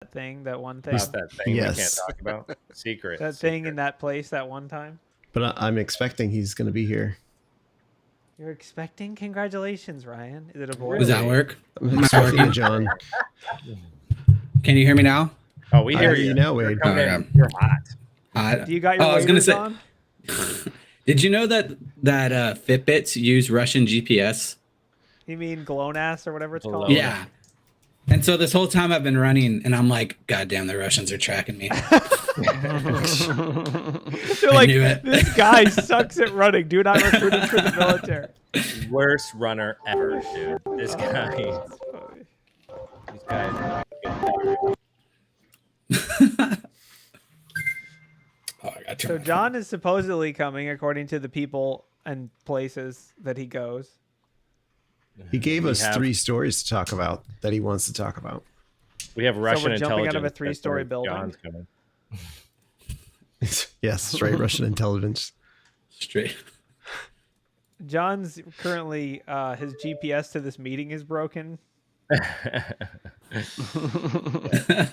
thing, that one thing. About that thing Yes. we can't talk about. Secret. That thing in that place that one time. But I'm expecting he's going to be here. You're expecting? Congratulations, Ryan. Is it a boy? Does that work? I'm expecting John. Can you hear me now? Oh, we I hear hear you now, Wade. You're, Okay. you're hot. Do you got your I was gonna waivers say, on? did you know that Fitbits use Russian GPS? You mean GLONASS or whatever it's Hello. called? Yeah. And so this whole time I've been running, and I'm like, God damn, the Russians are tracking me. They're like, knew it. this guy sucks at running. Do not recruit him for the military. Worst runner ever, dude. This guy. These guys. Oh, I got So John is supposedly coming, according to the people and places that he goes. He gave us 3 stories to talk about that he wants to talk about. We have Russian we're jumping out of a intelligence. 3-story building? John's coming. Yes, straight Russian intelligence. Straight. John's currently, his GPS to this meeting is broken.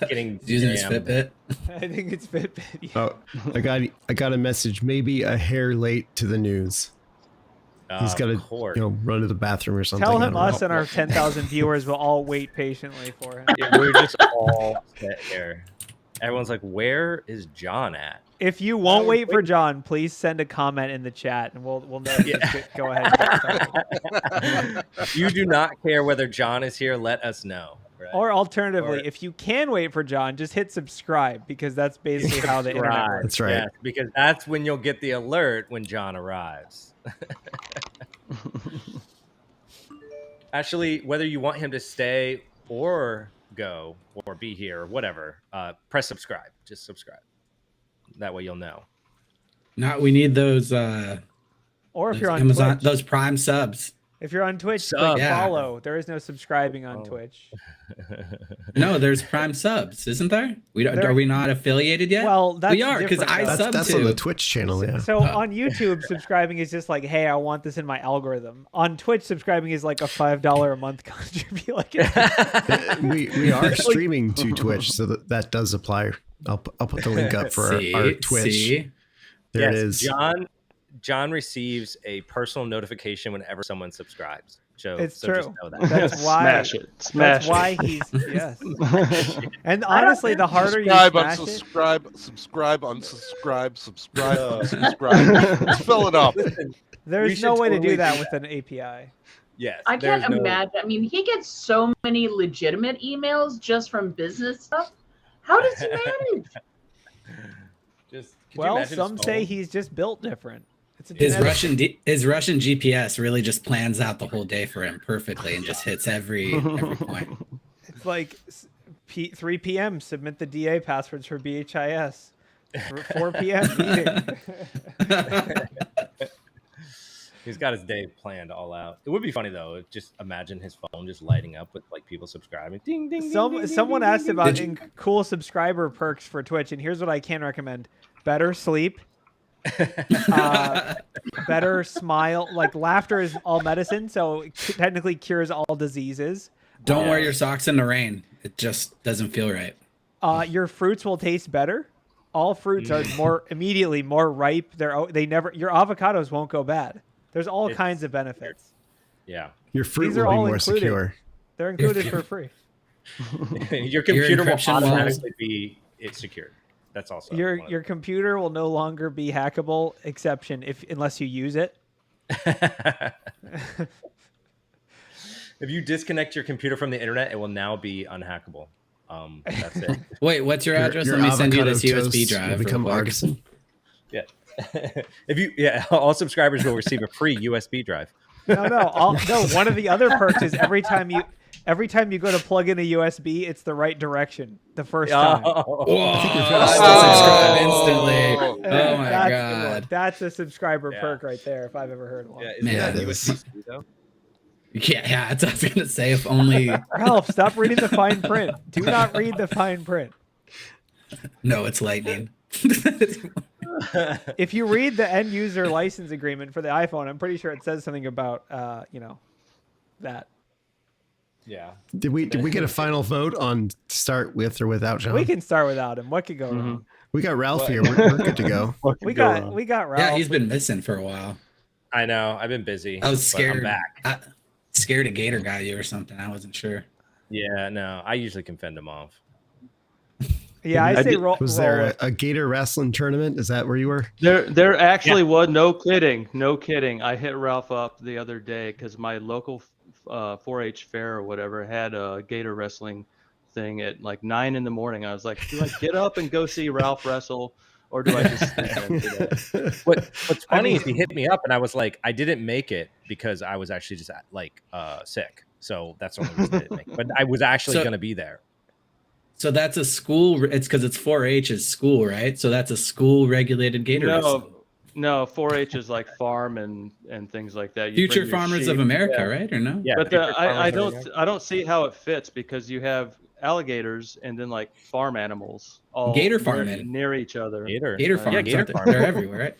Getting Using his jammed. Fitbit. I think it's Fitbit. Yeah. Oh, I got a message. Maybe a hair late to the news. He's got to run to the bathroom or something. Tell I him don't us know. and our 10,000 viewers will all wait patiently for him. Yeah, we're just all set here. Everyone's like, where is John at? If you won't wait for John, please send a comment in the chat, and we'll know. Go ahead. And get started. If you do not care whether John is here, let us know. Right? Or alternatively, if you can wait for John, just hit subscribe, because that's basically how the internet works. That's right. Yes, because that's when you'll get the alert when John arrives. Actually, whether you want him to stay or go or be here or whatever, press subscribe. Just subscribe. That way you'll know. No, we need those Or if you're on Amazon, Twitch. those Prime subs. If you're on Twitch, Sub. click Yeah. follow. There is no subscribing on Twitch. No, there's Prime subs, isn't there? There- Are we not affiliated yet? Well, that's we are, because different, I though. sub That's to. on the Twitch channel, yeah. So on YouTube, subscribing is just like, hey, I want this in my algorithm. On Twitch, subscribing is like a $5 a month contribution. We are streaming to Twitch, so that does apply. I'll put the link up for our Twitch. See? There Yes, it is. John receives a personal notification whenever someone subscribes. So, It's so just true. know that. That's why. Smash it. Smash That's why he's yes. And honestly, the harder you Subscribe, smash it, unsubscribe, unsubscribe. Let's fill it up. We there's should no way to totally do that do with an API. Yes. I can't there's no- imagine. I mean, he gets so many legitimate emails just from business stuff. How does he manage? Just, could you Well, imagine his some say phone? he's just built different. It's a His genetic- Russian GPS really just plans out the whole day for him perfectly and just hits every point. It's like 3 p.m. Submit the DA passwords for BHIS. 4 p.m. meeting. He's got his day planned all out. It would be funny though. Just imagine his phone just lighting up with like people subscribing. Ding ding. Someone asked about cool subscriber perks for Twitch, and here's what I can recommend: better sleep, better smile. Like laughter is all medicine, so it technically cures all diseases. Don't wear your socks in the rain. It just doesn't feel right. Your fruits will taste better. All fruits are immediately more ripe. Your avocados won't go bad. There's all kinds of benefits. Yeah. Your fruit These are will be all more included. secure. They're included for free. Your computer will encryption automatically be secured. That's also Your computer will no longer be hackable, unless you use it. If you disconnect your computer from the internet, it will now be unhackable. That's it. Wait, what's your address? Your Let me send you avocado this USB toast will drive. become real quick. artisan. Yeah. All subscribers will receive a free USB drive. No. One of the other perks is every time you go to plug in a USB, it's the right direction the first time. Whoa, I think we've I got subscribe instantly. Oh my That's god. That's a subscriber Yeah. perk right there, if I've ever heard one. Yeah, Man, that it USB is. though? Yeah, that's what I was gonna say. If only. Ralph, stop reading the fine print. Do not read the fine print. No, it's lightning. If you read the end user license agreement for the iPhone, I'm pretty sure it says something about that. Yeah. Did we get a final vote on start with or without John? We can start without him. What could go wrong? We got Ralph What? here. We're good to go. We got Ralph. Yeah, he's been missing for a while. I know. I've been busy. I was scared. But I'm back. Scared a gator got you or something. I wasn't sure. Yeah, no. I usually can fend him off. Yeah, I say roll. Was there a gator wrestling tournament? Is that where you were? There actually was. No kidding. I hit Ralph up the other day because my local 4-H fair or whatever had a gator wrestling thing at like 9 a.m. I was like, do I get up and go see Ralph wrestle, or do I just sleep in today? What's funny is he hit me up and I was like, I didn't make it because I was actually just like sick. So that's the only reason I didn't make it. But I was actually going to be there. So that's a school. It's because it's 4-H is school, right? So that's a school regulated gator wrestling. No, 4-H is like farm and things like that. Future Farmers of America, right? Or no? Yeah, but I don't see how it fits because you have alligators and then like farm animals all gator farming near each other. Gator farms. Yeah, gator farm. They're everywhere, right?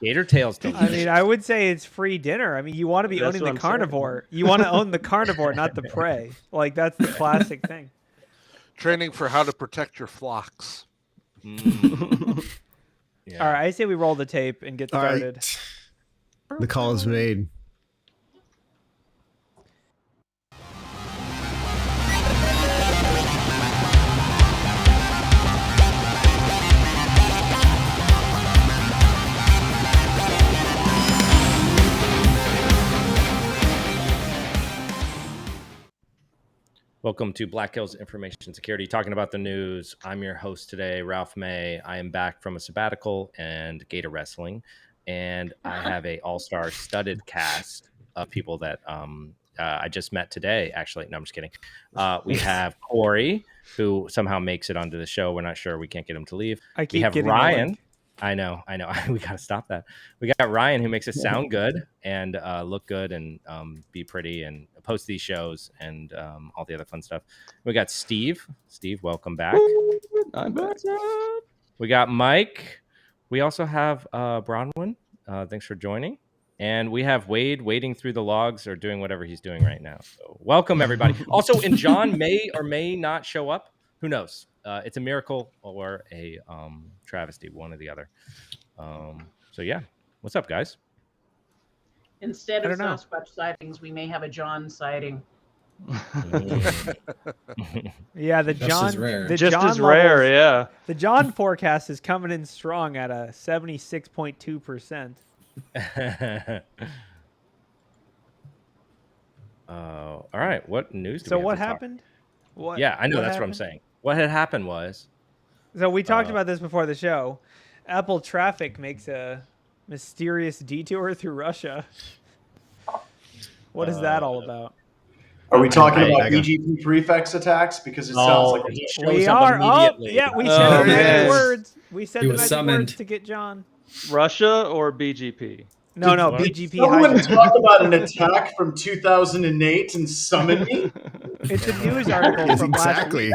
Gator tails. I mean, I would say it's free dinner. I mean, you want to be owning the carnivore. You want to own the carnivore, not the prey. Like that's the classic thing. Training for how to protect your flocks. Yeah. All right, I say we roll the tape and get started. Right. The call is made. Welcome to Black Hills Information Security, talking about the news. I'm your host today, Ralph May. I am back from a sabbatical and gator wrestling, and I have a all-star studded cast of people that I just met today, actually. No, I'm just kidding. We have Corey, who somehow makes it onto the show. We're not sure. We can't get him to leave. We have Ryan. I know. We got to stop that. We got Ryan, who makes it sound good and look good and be pretty and post these shows and all the other fun stuff. We got Steve. Steve, welcome back. I'm back. We got Mike. We also have Bronwyn. Thanks for joining. And we have Wade wading through the logs or doing whatever he's doing right now. So welcome, everybody. Also, and John may or may not show up. Who knows? It's a miracle or a travesty, one or the other. So yeah, what's up, guys? Instead of Sasquatch sightings, we may have a John sighting. Yeah, the John. Just as rare, yeah. The John forecast is coming in strong at a 76.2%. All right, what news? So what happened? Yeah, I know. That's what I'm saying. What had happened was. So we talked about this before the show. Apple traffic makes a mysterious detour through Russia. What is that all about? Are we talking about BGP prefix attacks? Because it sounds like we are. Oh, yeah, we said the magic words. We said the magic words to get John. Russia or BGP? No, BGP. Someone talk about an attack from 2008 and summon me? It's a news article from last week.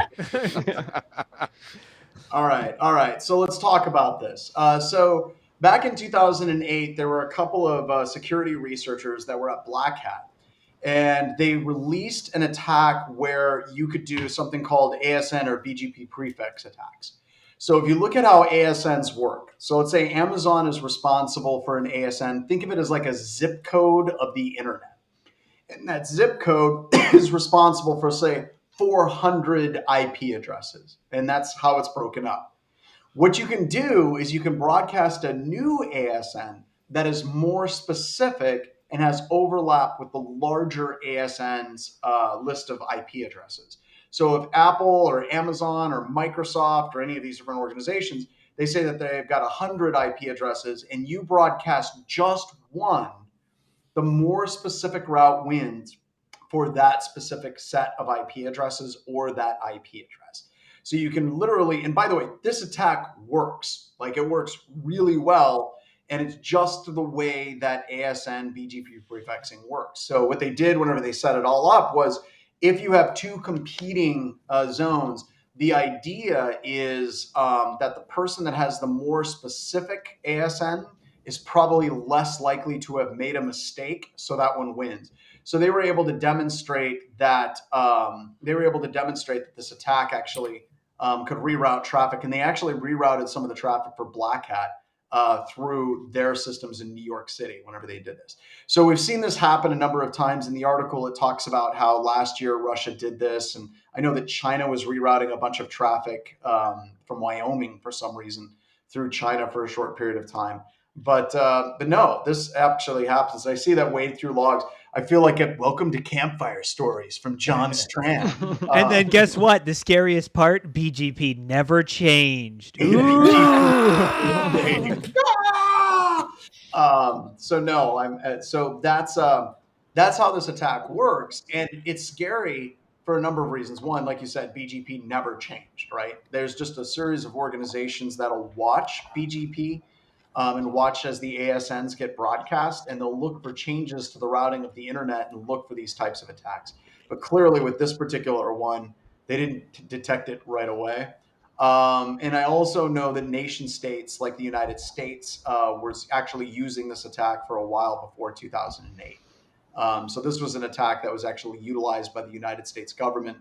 All right. So let's talk about this. So back in 2008, there were a couple of security researchers that were at Black Hat, and they released an attack where you could do something called ASN or BGP prefix attacks. So if you look at how ASNs work, so let's say Amazon is responsible for an ASN. Think of it as like a zip code of the internet. And that zip code is responsible for, say, 400 IP addresses. And that's how it's broken up. What you can do is you can broadcast a new ASN that is more specific and has overlap with the larger ASN's list of IP addresses. So if Apple or Amazon or Microsoft or any of these different organizations, they say that they've got 100 IP addresses and you broadcast just one, the more specific route wins for that specific set of IP addresses or that IP address. So you can literally, and by the way, this attack works. Like it works really well. And it's just the way that ASN BGP prefixing works. So what they did whenever they set it all up was, if you have two competing zones, the idea is that the person that has the more specific ASN is probably less likely to have made a mistake, so that one wins. So they were able to demonstrate that this attack actually could reroute traffic, and they actually rerouted some of the traffic for Black Hat through their systems in New York City whenever they did this. So we've seen this happen a number of times. In the article, it talks about how last year Russia did this, and I know that China was rerouting a bunch of traffic from Wyoming for some reason through China for a short period of time. But no, this actually happens. I see that wade through logs. I feel like welcome to Campfire Stories from John Strand. And then guess what? The scariest part, BGP never changed. So no, so that's how this attack works, and it's scary for a number of reasons. One, like you said, BGP never changed, right? There's just a series of organizations that'll watch BGP and watch as the ASNs get broadcast, and they'll look for changes to the routing of the internet and look for these types of attacks. But clearly with this particular one, they didn't detect it right away. And I also know that nation states like the United States was actually using this attack for a while before 2008. So this was an attack that was actually utilized by the United States government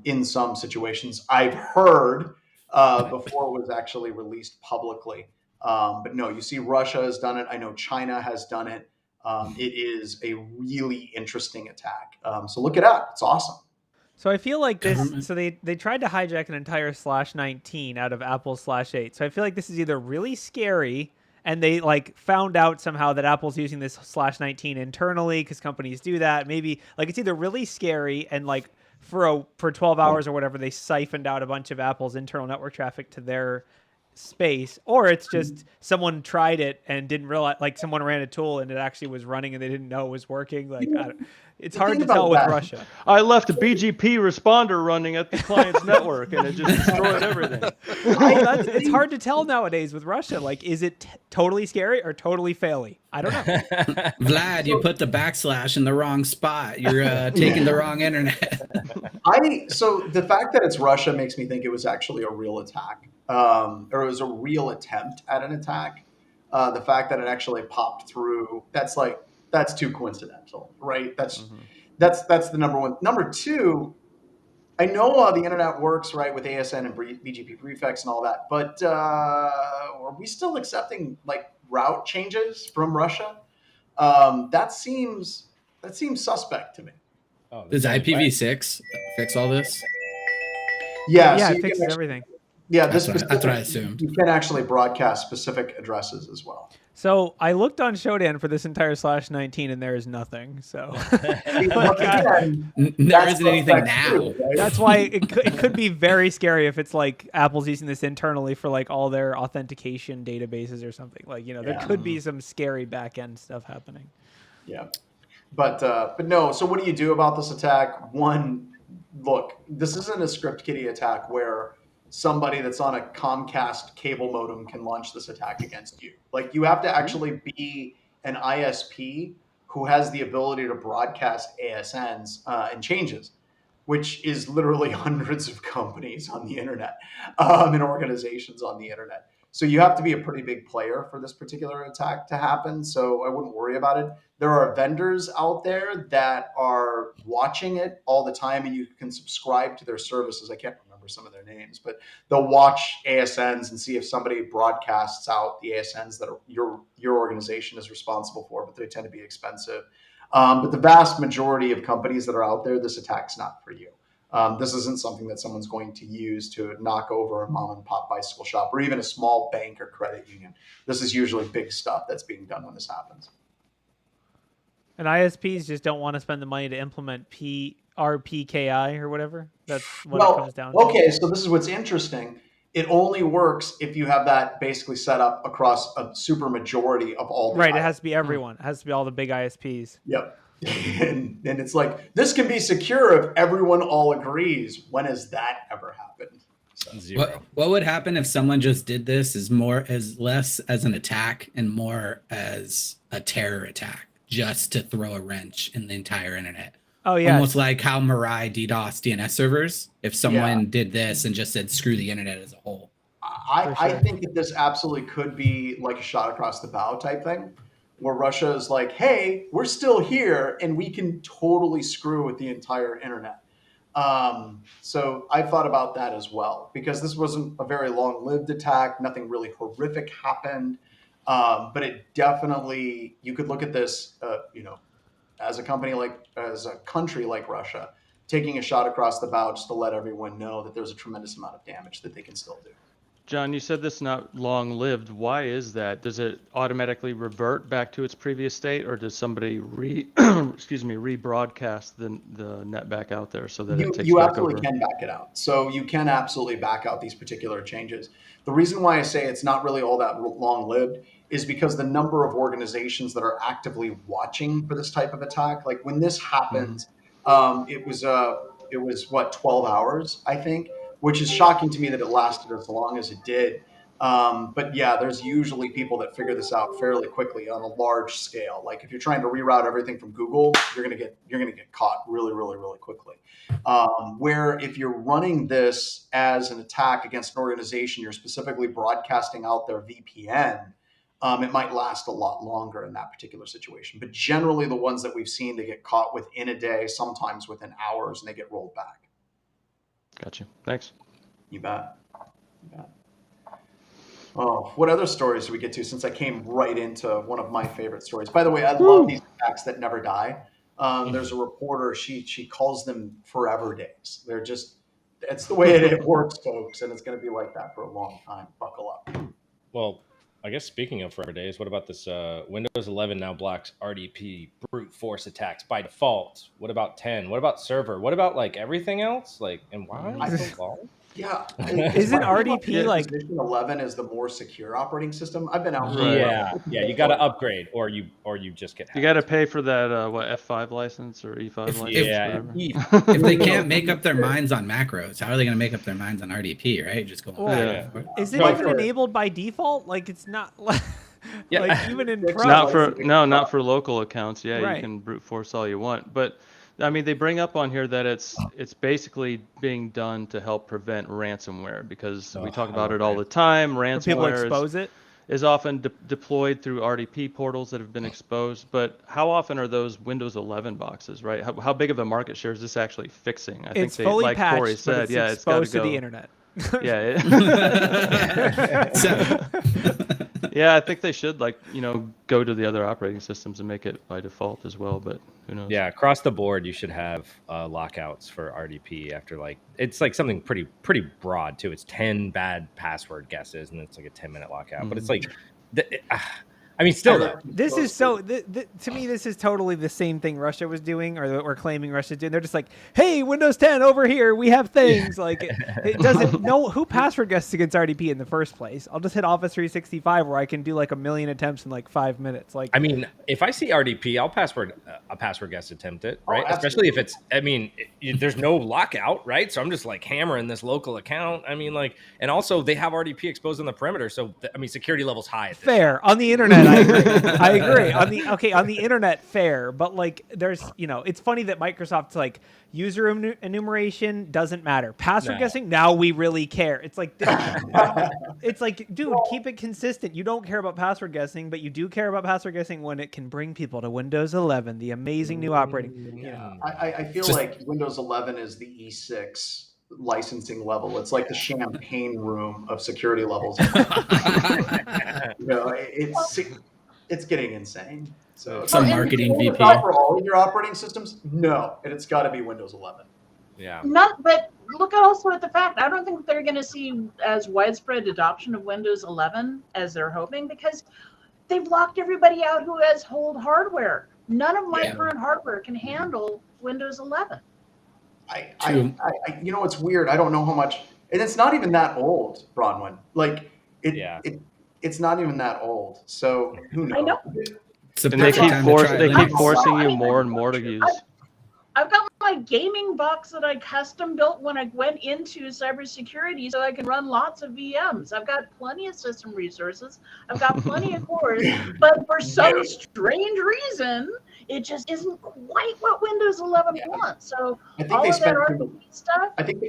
in some situations. I've heard before it was actually released publicly. But no, you see Russia has done it. I know China has done it. It is a really interesting attack. So look it up. It's awesome. So I feel like this, so they tried to hijack an entire /19 out of Apple's /8. So I feel like this is either really scary and they like found out somehow that Apple's using this /19 internally because companies do that. Maybe like it's either really scary and like for 12 hours or whatever, they siphoned out a bunch of Apple's internal network traffic to their space, or it's just someone tried it and didn't realize, like someone ran a tool and it actually was running and they didn't know it was working. Like it's hard to tell with Russia. I left a BGP responder running at the client's network and it just destroyed everything. It's hard to tell nowadays with Russia. Like, is it totally scary or totally faily? I don't know. Vlad, you put the / in the wrong spot. You're taking the wrong internet. So the fact that it's Russia makes me think it was actually a real attack. Or it was a real attempt at an attack. The fact that it actually popped through, that's too coincidental, right? That's the number one. Number two, I know the internet works, right, with ASN and BGP prefix and all that, but are we still accepting like route changes from Russia? That seems suspect to me. Oh, does IPv6 fix all this? Yeah, yeah, so it fixes everything. Yeah, that's what I assumed. You can actually broadcast specific addresses as well. So I looked on Shodan for this entire /19 and there is nothing. So there isn't anything now. Too, right? That's why it could be very scary if it's like Apple's using this internally for like all their authentication databases or something. Like, you know, there could be some scary back end stuff happening. Yeah, but no. So what do you do about this attack? One, look, this isn't a script kiddie attack where somebody that's on a Comcast cable modem can launch this attack against you. Like, you have to actually be an ISP who has the ability to broadcast ASNs and changes, which is literally hundreds of companies on the internet and organizations on the internet. So you have to be a pretty big player for this particular attack to happen. So I wouldn't worry about it. There are vendors out there that are watching it all the time, and you can subscribe to their services. I can't remember some of their names, but they'll watch ASNs and see if somebody broadcasts out the ASNs that your organization is responsible for, but they tend to be expensive. But the vast majority of companies that are out there, this attack's not for you. This isn't something that someone's going to use to knock over a mom and pop bicycle shop or even a small bank or credit union. This is usually big stuff that's being done when this happens. And ISPs just don't want to spend the money to implement RPKI or whatever. That's what it comes down to. Okay, so this is what's interesting. It only works if you have that basically set up across a super majority of all the Right, ISPs. it has to be everyone. It has to be all the big ISPs. Yep. And it's like, this can be secure if everyone all agrees. When has that ever happened? So. Zero. What would happen if someone just did this less as an attack and more as a terror attack, just to throw a wrench in the entire internet? Oh, yeah. Almost like how Mirai DDoS DNS servers. If someone did this and just said, screw the internet as a whole. I think that this absolutely could be like a shot across the bow type thing, where Russia is like, hey, we're still here and we can totally screw with the entire internet. So I thought about that as well, because this wasn't a very long-lived attack. Nothing really horrific happened. But it definitely, you could look at this, as a country like Russia, taking a shot across the bow just to let everyone know that there's a tremendous amount of damage that they can still do. John, you said this not long-lived. Why is that? Does it automatically revert back to its previous state, or does somebody rebroadcast the net back out there so that it takes you back absolutely over? can back it out. So you can absolutely back out these particular changes. The reason why I say it's not really all that long-lived is because the number of organizations that are actively watching for this type of attack, like when this happened, it was 12 hours, I think, which is shocking to me that it lasted as long as it did. But yeah, there's usually people that figure this out fairly quickly on a large scale. Like if you're trying to reroute everything from Google, you're gonna get caught really, really, really quickly. Where if you're running this as an attack against an organization, you're specifically broadcasting out their VPN, it might last a lot longer in that particular situation. But generally, the ones that we've seen, they get caught within a day, sometimes within hours, and they get rolled back. Gotcha. Thanks. You bet. Oh, what other stories do we get to, since I came right into one of my favorite stories? By the way, I love these attacks that never die. There's a reporter, she calls them forever days. They're just, it's the way it works, folks, and it's going to be like that for a long time. Buckle up. Well, I guess speaking of forever days, what about this? Windows 11 now blocks RDP brute force attacks by default. What about 10? What about server? What about like everything else? Like, and why so long? Yeah. Isn't RDP like Position 11 is the more secure operating system? I've been out. Yeah. You got to upgrade, or you just get hacked. You got to pay for that F5 license or E5 license. If they can't make up their minds on macros, how are they going to make up their minds on RDP? Right? Just go. Is it even enabled by default? Like it's not. Like even in pro. Not for local accounts. Yeah, right. You can brute force all you want, but. I mean, they bring up on here that it's basically being done to help prevent ransomware, because we talk about it all the time. Ransomware is often deployed through RDP portals that have been exposed. But how often are those Windows 11 boxes, right? How big of a market share is this actually fixing? I think fully like patched, Corey said, it's exposed to the internet. Yeah. Yeah, I think they should go to the other operating systems and make it by default as well, but who knows? Yeah, across the board, you should have lockouts for RDP after it's like something pretty broad too. It's 10 bad password guesses and it's like a 10-minute lockout, but it's like, I mean, still though. This is so, to me, this is totally the same thing Russia was doing, or claiming Russia's doing. They're just like, hey, Windows 10 over here, we have things. Yeah. Like, it doesn't know who password guesses against RDP in the first place. I'll just hit Office 365 where I can do like 1 million attempts in like 5 minutes. Like, I mean, if I see RDP, I'll a password guess attempt it, right? Especially if it's, I mean, there's no lockout, right? So I'm just like hammering this local account. I mean, like, and also they have RDP exposed on the perimeter. So, I mean, security level's high. At this fair. On the internet, I agree. On the internet, fair, but like there's, it's funny that Microsoft's like user enumeration doesn't matter. Password guessing, now we really care. It's like, it's like, dude, keep it consistent. You don't care about password guessing, but you do care about password guessing when it can bring people to Windows 11, the amazing new operating. Yeah, I feel like Windows 11 is the E6 licensing level. It's like the champagne room of security levels. It's getting insane. So some marketing VP for all of your operating systems. No, and it's got to be Windows 11. Yeah. But look also at the fact, I don't think they're going to see as widespread adoption of Windows 11 as they're hoping, because they've locked everybody out who has old hardware. None of my current hardware can handle Windows 11. It's weird. I don't know how much, and it's not even that old, Bronwyn. Like it's not even that old. So who knows? I know. And they keep forcing you more and more to use. I've got my gaming box that I custom built when I went into cybersecurity so I can run lots of VMs. I've got plenty of system resources. I've got plenty of cores, but for some strange reason, it just isn't quite what Windows 11 wants. So I think all they of that spent RDP stuff. I think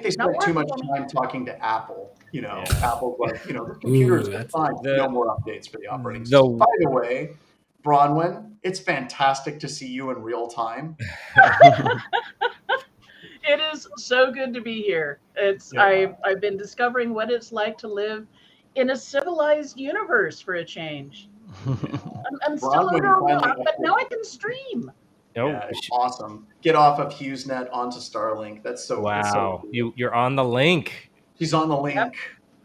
they spent too much time talking to Apple. Apple's like, the computer's fine. No more updates for the operating system. By the way, Bronwyn, it's fantastic to see you in real time. It is so good to be here. I've been discovering what it's like to live in a civilized universe for a change. I'm still under a rock, but now I can stream. Yeah, it's awesome. Get off of HughesNet onto Starlink. That's so wow. So cool. You're on the link. She's on the link. Yep.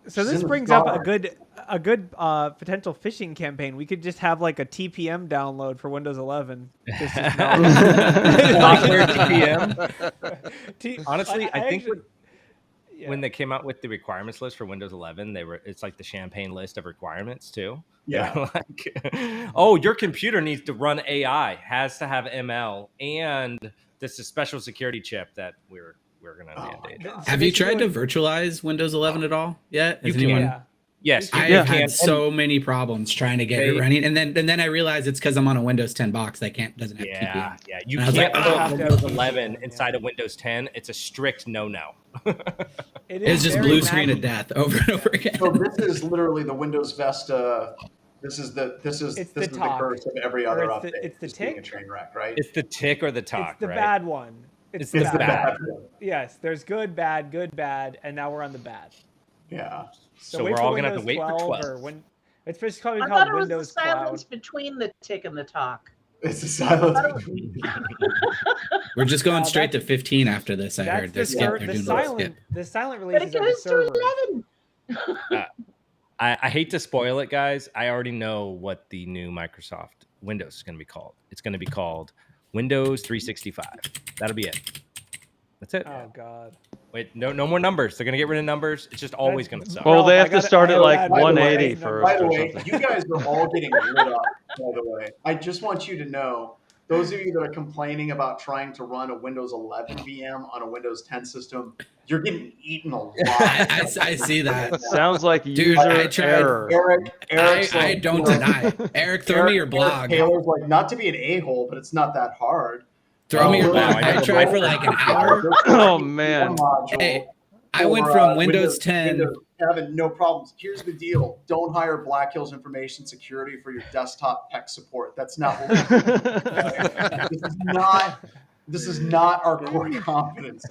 So this brings up a good potential phishing campaign. We could just have like a TPM download for Windows 11. TPM. Honestly, I think when they came out with the requirements list for Windows 11, it's like the champagne list of requirements too. Yeah. Like, oh, your computer needs to run AI, has to have ML, and this is a special security chip that we're going to mandate. Have you tried to virtualize Windows 11 at all yet? You can. Yeah. Yes, I've had so many problems trying to get it running, and then I realized it's because I'm on a Windows 10 box that doesn't have TPM. Yeah, you can't put Windows 11 inside of Windows 10. It's a strict no. It's just blue screen of death over and over again. So this is literally the Windows Vista. This is the curse of every other update. It's the tick. tick. A train wreck, right? It's the tick or the talk. It's the bad one. It's the bad. Yes, there's good, bad, and now we're on the bad. Yeah. So we're all gonna have to wait for 12. It's just probably I called thought it was Windows the silence Cloud. between the tick and the talk. It's the silence. We're just going straight to 15 after this. I heard the silent release is goes to 11. I hate to spoil it, guys. I already know what the new Microsoft Windows is going to be called. It's going to be called Windows 365. That'll be it. That's it. Oh God. Wait, no more numbers. They're going to get rid of numbers. It's just always going to suck. Well, they have to start at like 180 first. By the way, you guys are all getting lit up. By the way, I just want you to know, those of you that are complaining about trying to run a Windows 11 VM on a Windows 10 system, you're getting eaten alive. I see that. Sounds like user error. Eric, I don't deny it. Eric, throw me your blog. Taylor's like, not to be an a-hole, but it's not that hard. Throw me your blog. I tried for like an hour. Oh man. Hey, I went from Windows 10. Having no problems. Here's the deal. Don't hire Black Hills Information Security for your desktop tech support. That's not what this is not our core competence.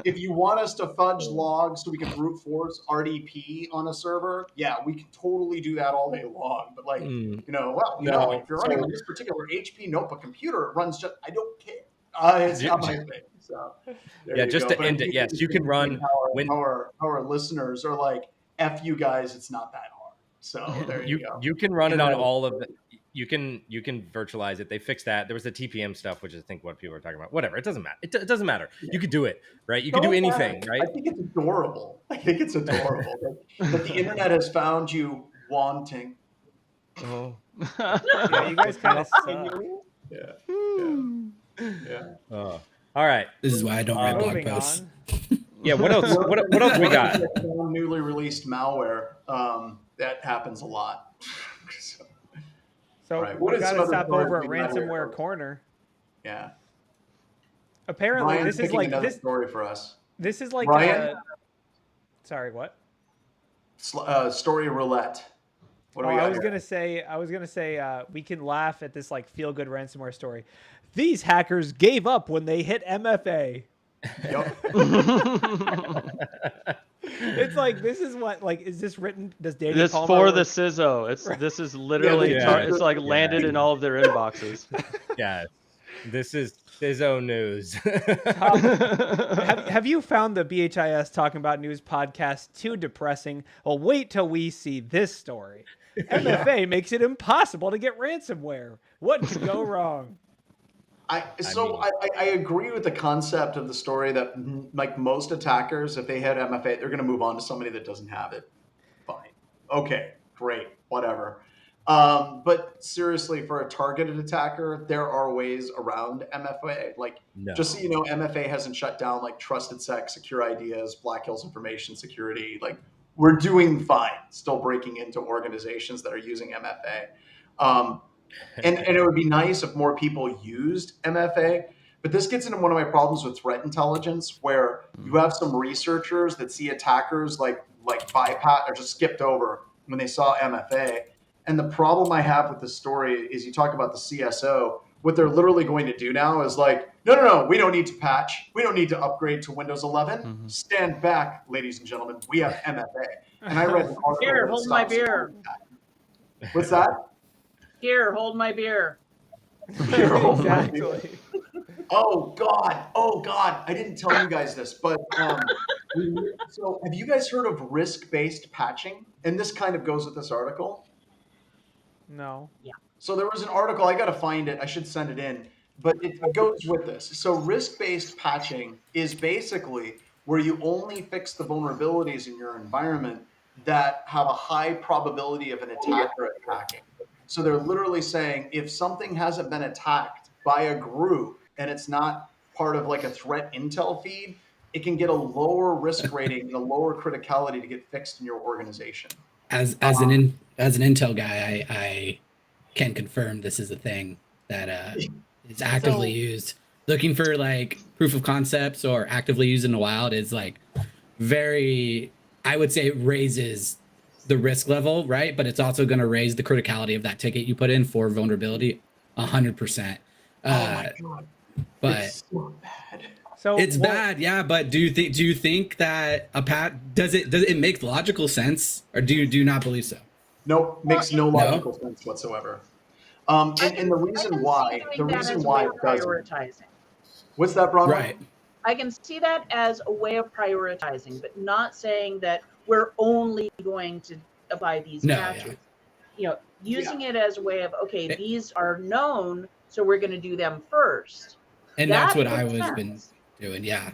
If you want us to fudge logs so we can brute force RDP on a server, yeah, we can totally do that all day long. But like, if you're running this particular HP notebook computer, it runs just, I don't care. It's not my thing. So just to end it, yes, you can run our listeners are like, F you guys, it's not that hard. So there you go. You can run it on all of the. You can virtualize it. They fixed that. There was the TPM stuff, which is I think what people are talking about. Whatever, it doesn't matter. It doesn't matter. Yeah. You could do it, right? You could do anything, right? I think it's adorable. That the internet has found you wanting. Oh, yeah, you guys kind of suck. Yeah. All right. This is why I don't write blog posts. Yeah. What else? What else we got? Newly released malware. That happens a lot. So we got to stop over at Ransomware Corner. Yeah. Apparently, Ryan's this is like this story for us. This is like Ryan? Sorry, what? Story roulette. What do we got? I was gonna say we can laugh at this like feel good ransomware story. These hackers gave up when they hit MFA. Yep. It's like, this is what, like, is this written? Does Danny This Palmer for the CISO. This is literally it's like landed in all of their inboxes. Yeah. This is CISO news. Have you found the BHIS Talking About News podcast too depressing? Well, wait till we see this story. MFA makes it impossible to get ransomware. What could go wrong? I agree with the concept of the story that, like, most attackers, if they had MFA, they're going to move on to somebody that doesn't have it. Fine. Okay, great, whatever. But seriously, for a targeted attacker, there are ways around MFA. Like, just so you know, MFA hasn't shut down like Trusted Sec, Secure Ideas, Black Hills Information Security. Like, we're doing fine, still breaking into organizations that are using MFA. And it would be nice if more people used MFA, but this gets into one of my problems with threat intelligence, where you have some researchers that see attackers like bypass or just skipped over when they saw MFA, And the problem I have with this story is you talk about the CSO. What they're literally going to do now is like, no, we don't need to patch. We don't need to upgrade to Windows 11. Mm-hmm. Stand back, ladies and gentlemen. We have MFA. And I read an article. Here, hold my beer. What's that? Here, hold my beer. Exactly. Oh God. I didn't tell you guys this, but so have you guys heard of risk-based patching? And this kind of goes with this article. No. Yeah. So there was an article, I got to find it. I should send it in, but it goes with this. So risk-based patching is basically where you only fix the vulnerabilities in your environment that have a high probability of an attacker attacking. So they're literally saying if something hasn't been attacked by a group and it's not part of like a threat intel feed, it can get a lower risk rating and a lower criticality to get fixed in your organization. As an intel guy, I can confirm this is a thing that is actively used. Looking for like proof of concepts or actively used in the wild is like very, I would say, raises the risk level, right? But it's also going to raise the criticality of that ticket you put in for vulnerability 100%. Oh my God. But it's so bad. So it's bad, yeah. But do you think that a does it make logical sense, or do you not believe so? Nope, makes no logical sense whatsoever. And the reason why it doesn't. What's that, Bronwyn? Right. I can see that as a way of prioritizing, but not saying that we're only going to apply these patches. Yeah. Using it as a way of, okay, these are known, so we're going to do them first. And that's what I was been doing, yeah.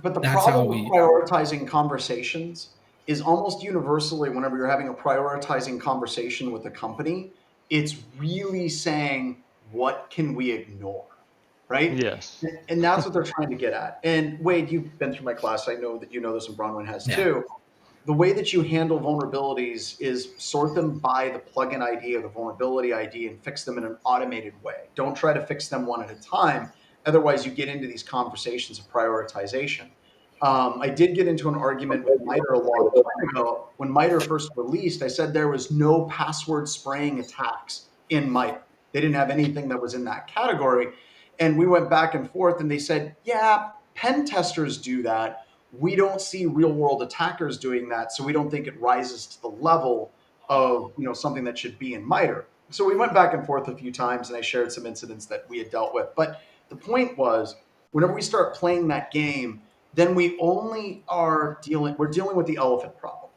But the problem with prioritizing conversations is almost universally whenever you're having a prioritizing conversation with a company, it's really saying, what can we ignore? Right? Yes. And that's what they're trying to get at. And Wade, you've been through my class. I know that you know this, and Bronwyn has too. The way that you handle vulnerabilities is sort them by the plugin ID or the vulnerability ID and fix them in an automated way. Don't try to fix them one at a time. Otherwise, you get into these conversations of prioritization. I did get into an argument with MITRE a long time ago. When MITRE first released, I said there was no password spraying attacks in MITRE. They didn't have anything that was in that category. And we went back and forth, and they said, yeah, pen testers do that. We don't see real world attackers doing that, so we don't think it rises to the level of something that should be in MITRE. So we went back and forth a few times, and I shared some incidents that we had dealt with. But the point was, whenever we start playing that game, then we only we're dealing with the elephant problem.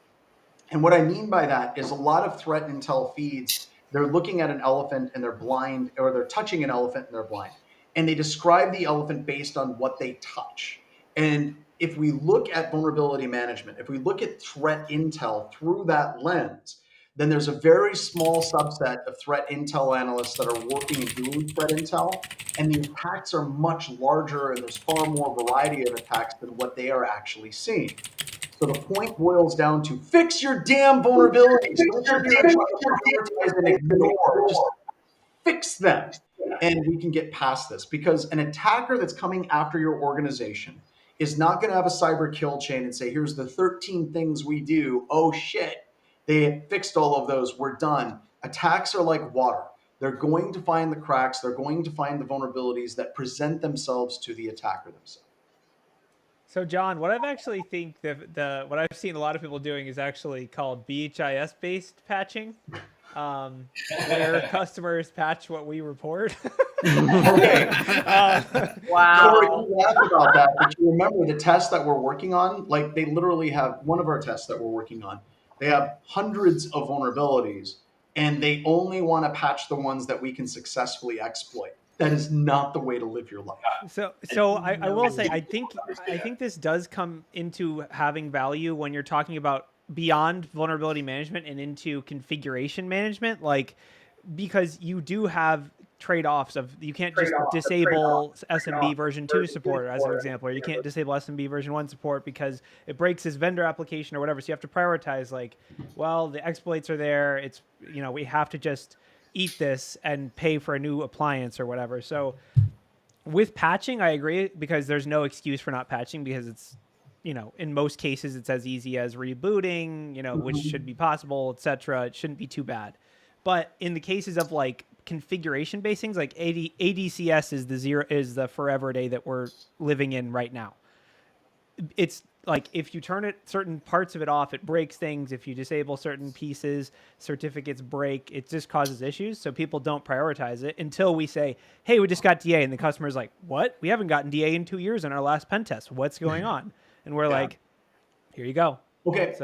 And what I mean by that is a lot of threat intel feeds, they're looking at an elephant and they're blind, or they're touching an elephant and they're blind. And they describe the elephant based on what they touch. And if we look at vulnerability management, if we look at threat intel through that lens, then there's a very small subset of threat intel analysts that are working and doing threat intel, and the attacks are much larger, and there's far more variety of attacks than what they are actually seeing. So the point boils down to fix your damn vulnerabilities. Don't prioritize and ignore. Just fix them, and we can get past this, because an attacker that's coming after your organization is not going to have a cyber kill chain and say, here's the 13 things we do. Oh shit. They fixed all of those. We're done. Attacks are like water. They're going to find the cracks. They're going to find the vulnerabilities that present themselves to the attacker themselves. So, John, what I've actually think what I've seen a lot of people doing is actually called BHIS based patching, where customers patch what we report. Okay. Wow. Corey, you laughed about that, but you remember the tests that we're working on? Like, they literally have one of our tests that we're working on. They have hundreds of vulnerabilities, and they only want to patch the ones that we can successfully exploit. That is not the way to live your life. So I will say, I think this does come into having value when you're talking about beyond vulnerability management and into configuration management, like, because you do have trade-offs of, you can't just disable SMB version 2 support as an example, or you can't disable SMB version 1 support because it breaks this vendor application or whatever. So you have to prioritize, like, well, the exploits are there. It's, we have to just eat this and pay for a new appliance or whatever. So with patching, I agree, because there's no excuse for not patching, because it's, in most cases it's as easy as rebooting, which should be possible, etc. It shouldn't be too bad. But in the cases of like configuration based things, like ADCS is the forever day that we're living in right now. It's like if you turn certain parts of it off, it breaks things. If you disable certain pieces, certificates break. It just causes issues. So people don't prioritize it until we say, hey, we just got DA. And the customer's like, what? We haven't gotten DA in 2 years in our last pen test. What's going on? And we're like, here you go. Okay.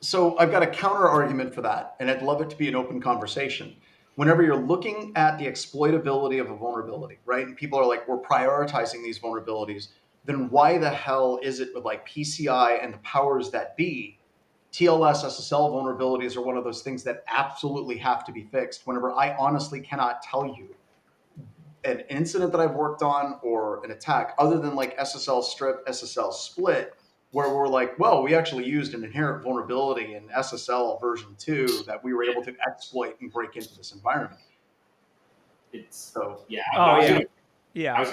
So I've got a counter argument for that, and I'd love it to be an open conversation. Whenever you're looking at the exploitability of a vulnerability, right? And people are like, we're prioritizing these vulnerabilities. Then why the hell is it with like PCI and the powers that be, TLS, SSL vulnerabilities are one of those things that absolutely have to be fixed, whenever I honestly cannot tell you an incident that I've worked on or an attack other than like SSL strip, SSL split, where we're like, well, we actually used an inherent vulnerability in SSL version 2 that we were able to exploit and break into this environment. I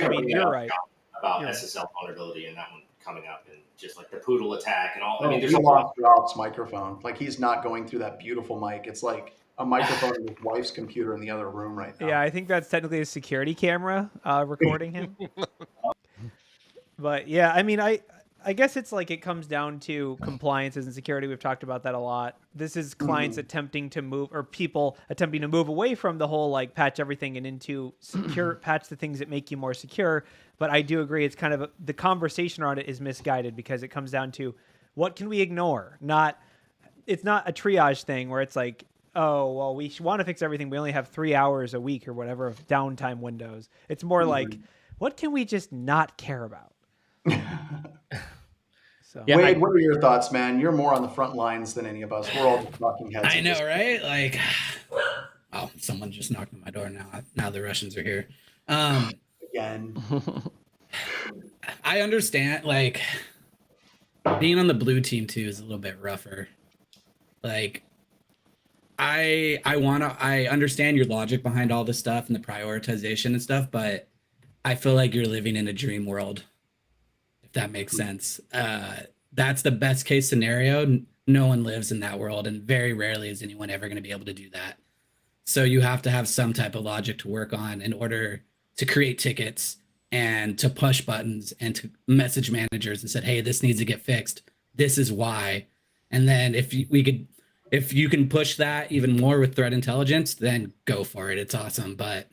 mean, you're right. About SSL vulnerability and that one coming up and just like the poodle attack and all. I mean, there's a lot of Ralph's microphone. Like he's not going through that beautiful mic. It's like a microphone in his wife's computer in the other room right now. Yeah, I think that's technically a security camera recording him. But yeah, I mean, I guess it's like it comes down to compliances and security. We've talked about that a lot. This is clients attempting to move, or people attempting to move away from the whole like patch everything and into secure, patch the things that make you more secure. But I do agree, it's kind of the conversation around it is misguided because it comes down to what can we ignore? It's not a triage thing where it's like, oh, well, we want to fix everything. We only have 3 hours a week or whatever of downtime windows. It's more like, what can we just not care about? So. Yeah, Wade, what are your thoughts, man? You're more on the front lines than any of us. We're all just talking heads. I know, right? Like, oh, someone just knocked on my door now. Now the Russians are here. Again. I understand, like, being on the blue team, too, is a little bit rougher. Like, I understand your logic behind all this stuff and the prioritization and stuff, but I feel like you're living in a dream world. If that makes sense. That's the best case scenario. No one lives in that world, and very rarely is anyone ever going to be able to do that. So you have to have some type of logic to work on in order to create tickets and to push buttons and to message managers and said, hey, this needs to get fixed. This is why. And then if you can push that even more with threat intelligence, then go for it. It's awesome. But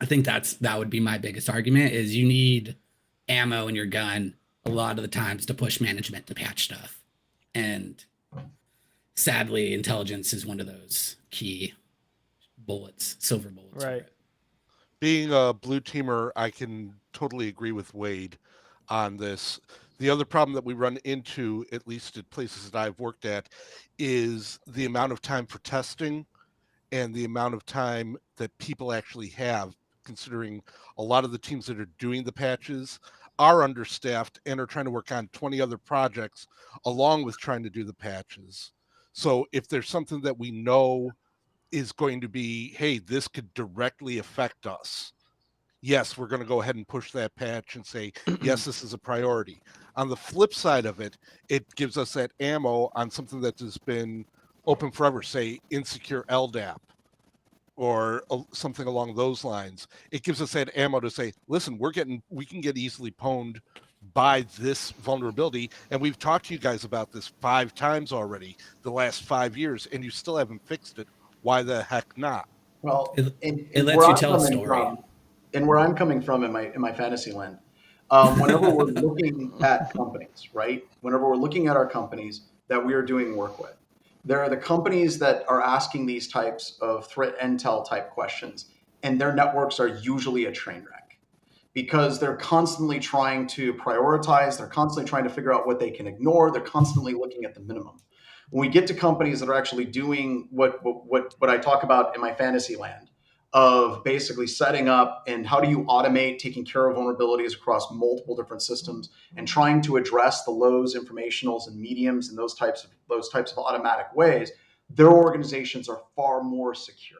I think that would be my biggest argument is you need ammo in your gun a lot of the times to push management to patch stuff. And sadly, intelligence is one of those key bullets, silver bullets. Right. Being a blue teamer, I can totally agree with Wade on this. The other problem that we run into, at least at places that I've worked at, is the amount of time for testing and the amount of time that people actually have, considering a lot of the teams that are doing the patches are understaffed and are trying to work on 20 other projects along with trying to do the patches. So if there's something that we know is going to be, hey, this could directly affect us, yes, we're going to go ahead and push that patch and say, yes, this is a priority. On the flip side of it, it gives us that ammo on something that has been open forever, say insecure LDAP or something along those lines. It gives us that ammo to say, listen, we can get easily pwned by this vulnerability. And we've talked to you guys about this 5 times already the last 5 years, and you still haven't fixed it. Why the heck not? Well, it lets you tell a story. And where I'm coming from in my fantasy land, whenever we're looking at companies, right? Whenever we're looking at our companies that we are doing work with, there are the companies that are asking these types of threat intel type questions, and their networks are usually a train wreck because they're constantly trying to prioritize. They're constantly trying to figure out what they can ignore. They're constantly looking at the minimum. When we get to companies that are actually doing what I talk about in my fantasy land, of basically setting up and how do you automate taking care of vulnerabilities across multiple different systems and trying to address the lows, informationals, and mediums and those types of automatic ways, their organizations are far more secure.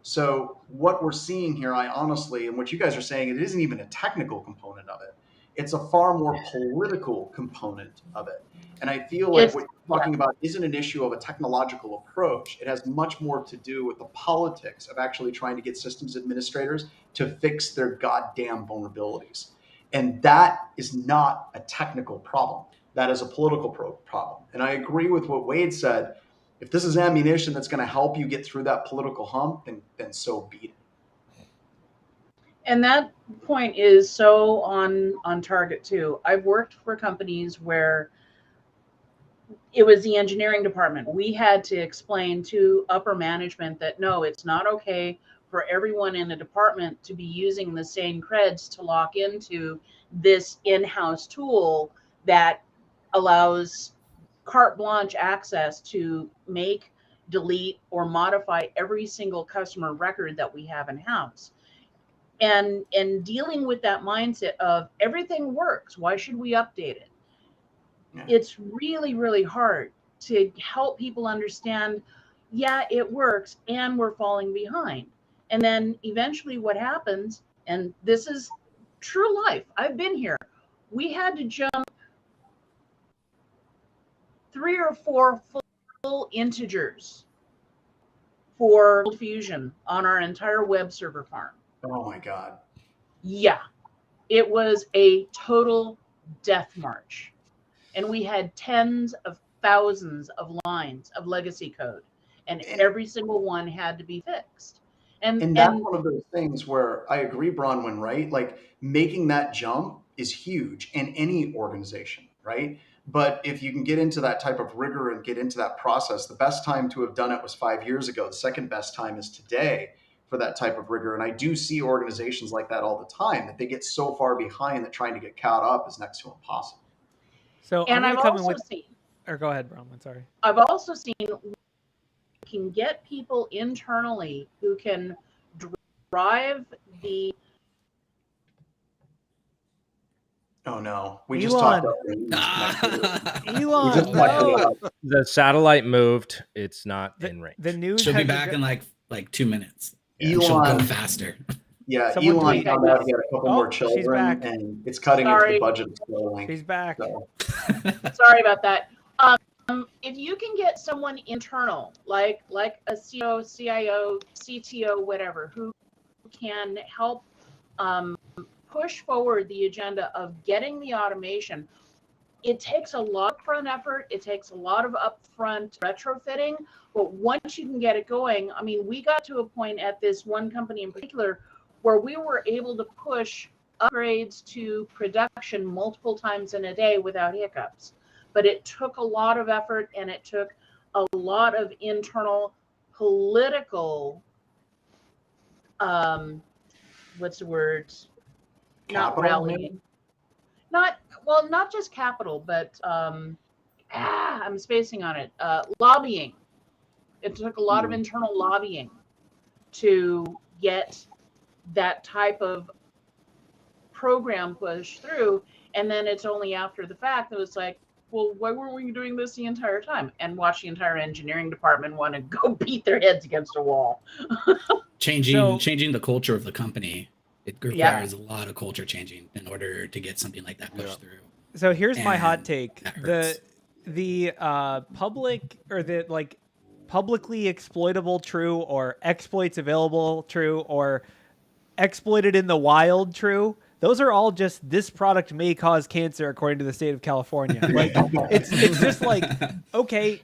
So what we're seeing here, I honestly, and what you guys are saying, it isn't even a technical component of it. It's a far more political component of it. And I feel like what you're talking about isn't an issue of a technological approach. It has much more to do with the politics of actually trying to get systems administrators to fix their goddamn vulnerabilities. And that is not a technical problem. That is a political problem. And I agree with what Wade said. If this is ammunition that's going to help you get through that political hump, then so be it. And that point is so on target too. I've worked for companies where it was the engineering department. We had to explain to upper management that no, it's not okay for everyone in the department to be using the same creds to lock into this in-house tool that allows carte blanche access to make, delete, or modify every single customer record that we have in-house. And dealing with that mindset of everything works, why should we update it? Yeah. It's really, really hard to help people understand, yeah, it works and we're falling behind. And then eventually what happens, and this is true life, I've been here, we had to jump 3 or 4 full integers for Fusion on our entire web server farm. Oh my God. Yeah, it was a total death march. And we had tens of thousands of lines of legacy code, and every single one had to be fixed. And that's one of those things where I agree, Bronwyn, right? Like making that jump is huge in any organization, right? But if you can get into that type of rigor and get into that process, the best time to have done it was 5 years ago. The second best time is today for that type of rigor. And I do see organizations like that all the time, that they get so far behind that trying to get caught up is next to impossible. So and I've also seen, or go ahead, Bronwyn, sorry. I've also seen can get people internally who can drive the. Oh no, we just talked about Elon. No. The satellite moved. It's not in range. The news she'll be back in like 2 minutes. Elon, she'll go faster. Yeah, Elon found out he had a couple more children, and it's cutting into the budget. She's back. So. Sorry about that. If you can get someone internal, like a CEO, CIO, CTO, whatever, who can help push forward the agenda of getting the automation, it takes a lot of upfront effort. It takes a lot of upfront retrofitting. But once you can get it going, I mean, we got to a point at this one company in particular where we were able to push upgrades to production multiple times in a day without hiccups. But it took a lot of effort, and it took a lot of internal political, what's the word? Not rallying. Not just capital, but I'm spacing on it. Lobbying. It took a lot of internal lobbying to get that type of program pushed through. And then it's only after the fact that it's like, well, why weren't we doing this the entire time? And watch the entire engineering department want to go beat their heads against a wall. Changing the culture of the company. It requires a lot of culture changing in order to get something like that pushed through. So here's my hot take. The public, or the like publicly exploitable true, or exploits available true, or exploited in the wild true, those are all just, this product may cause cancer according to the state of California. Like it's just like, okay,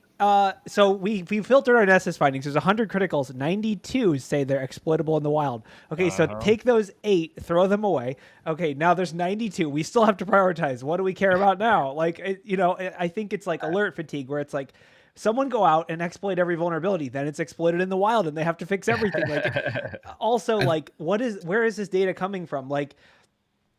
so we filtered our Nessus findings. There's 100 criticals, 92 say they're exploitable in the wild. Okay, so take those 8, throw them away. Okay, now there's 92. We still have to prioritize. What do we care about now? Like, I think it's like alert fatigue, where it's like, someone go out and exploit every vulnerability, then it's exploited in the wild and they have to fix everything. Like, also, like, where is this data coming from? Like,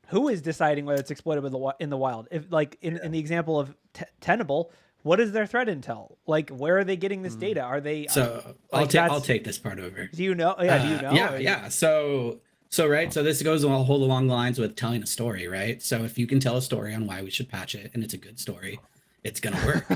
who is deciding whether it's exploited in the wild? If, like, in the example of Tenable, what is their threat intel? Like, where are they getting this data? Are they? So I'll take this part over. Do you know? Yeah, do you know? Yeah. So right. So this goes a whole along the lines with telling a story, right? So if you can tell a story on why we should patch it, and it's a good story, it's gonna work,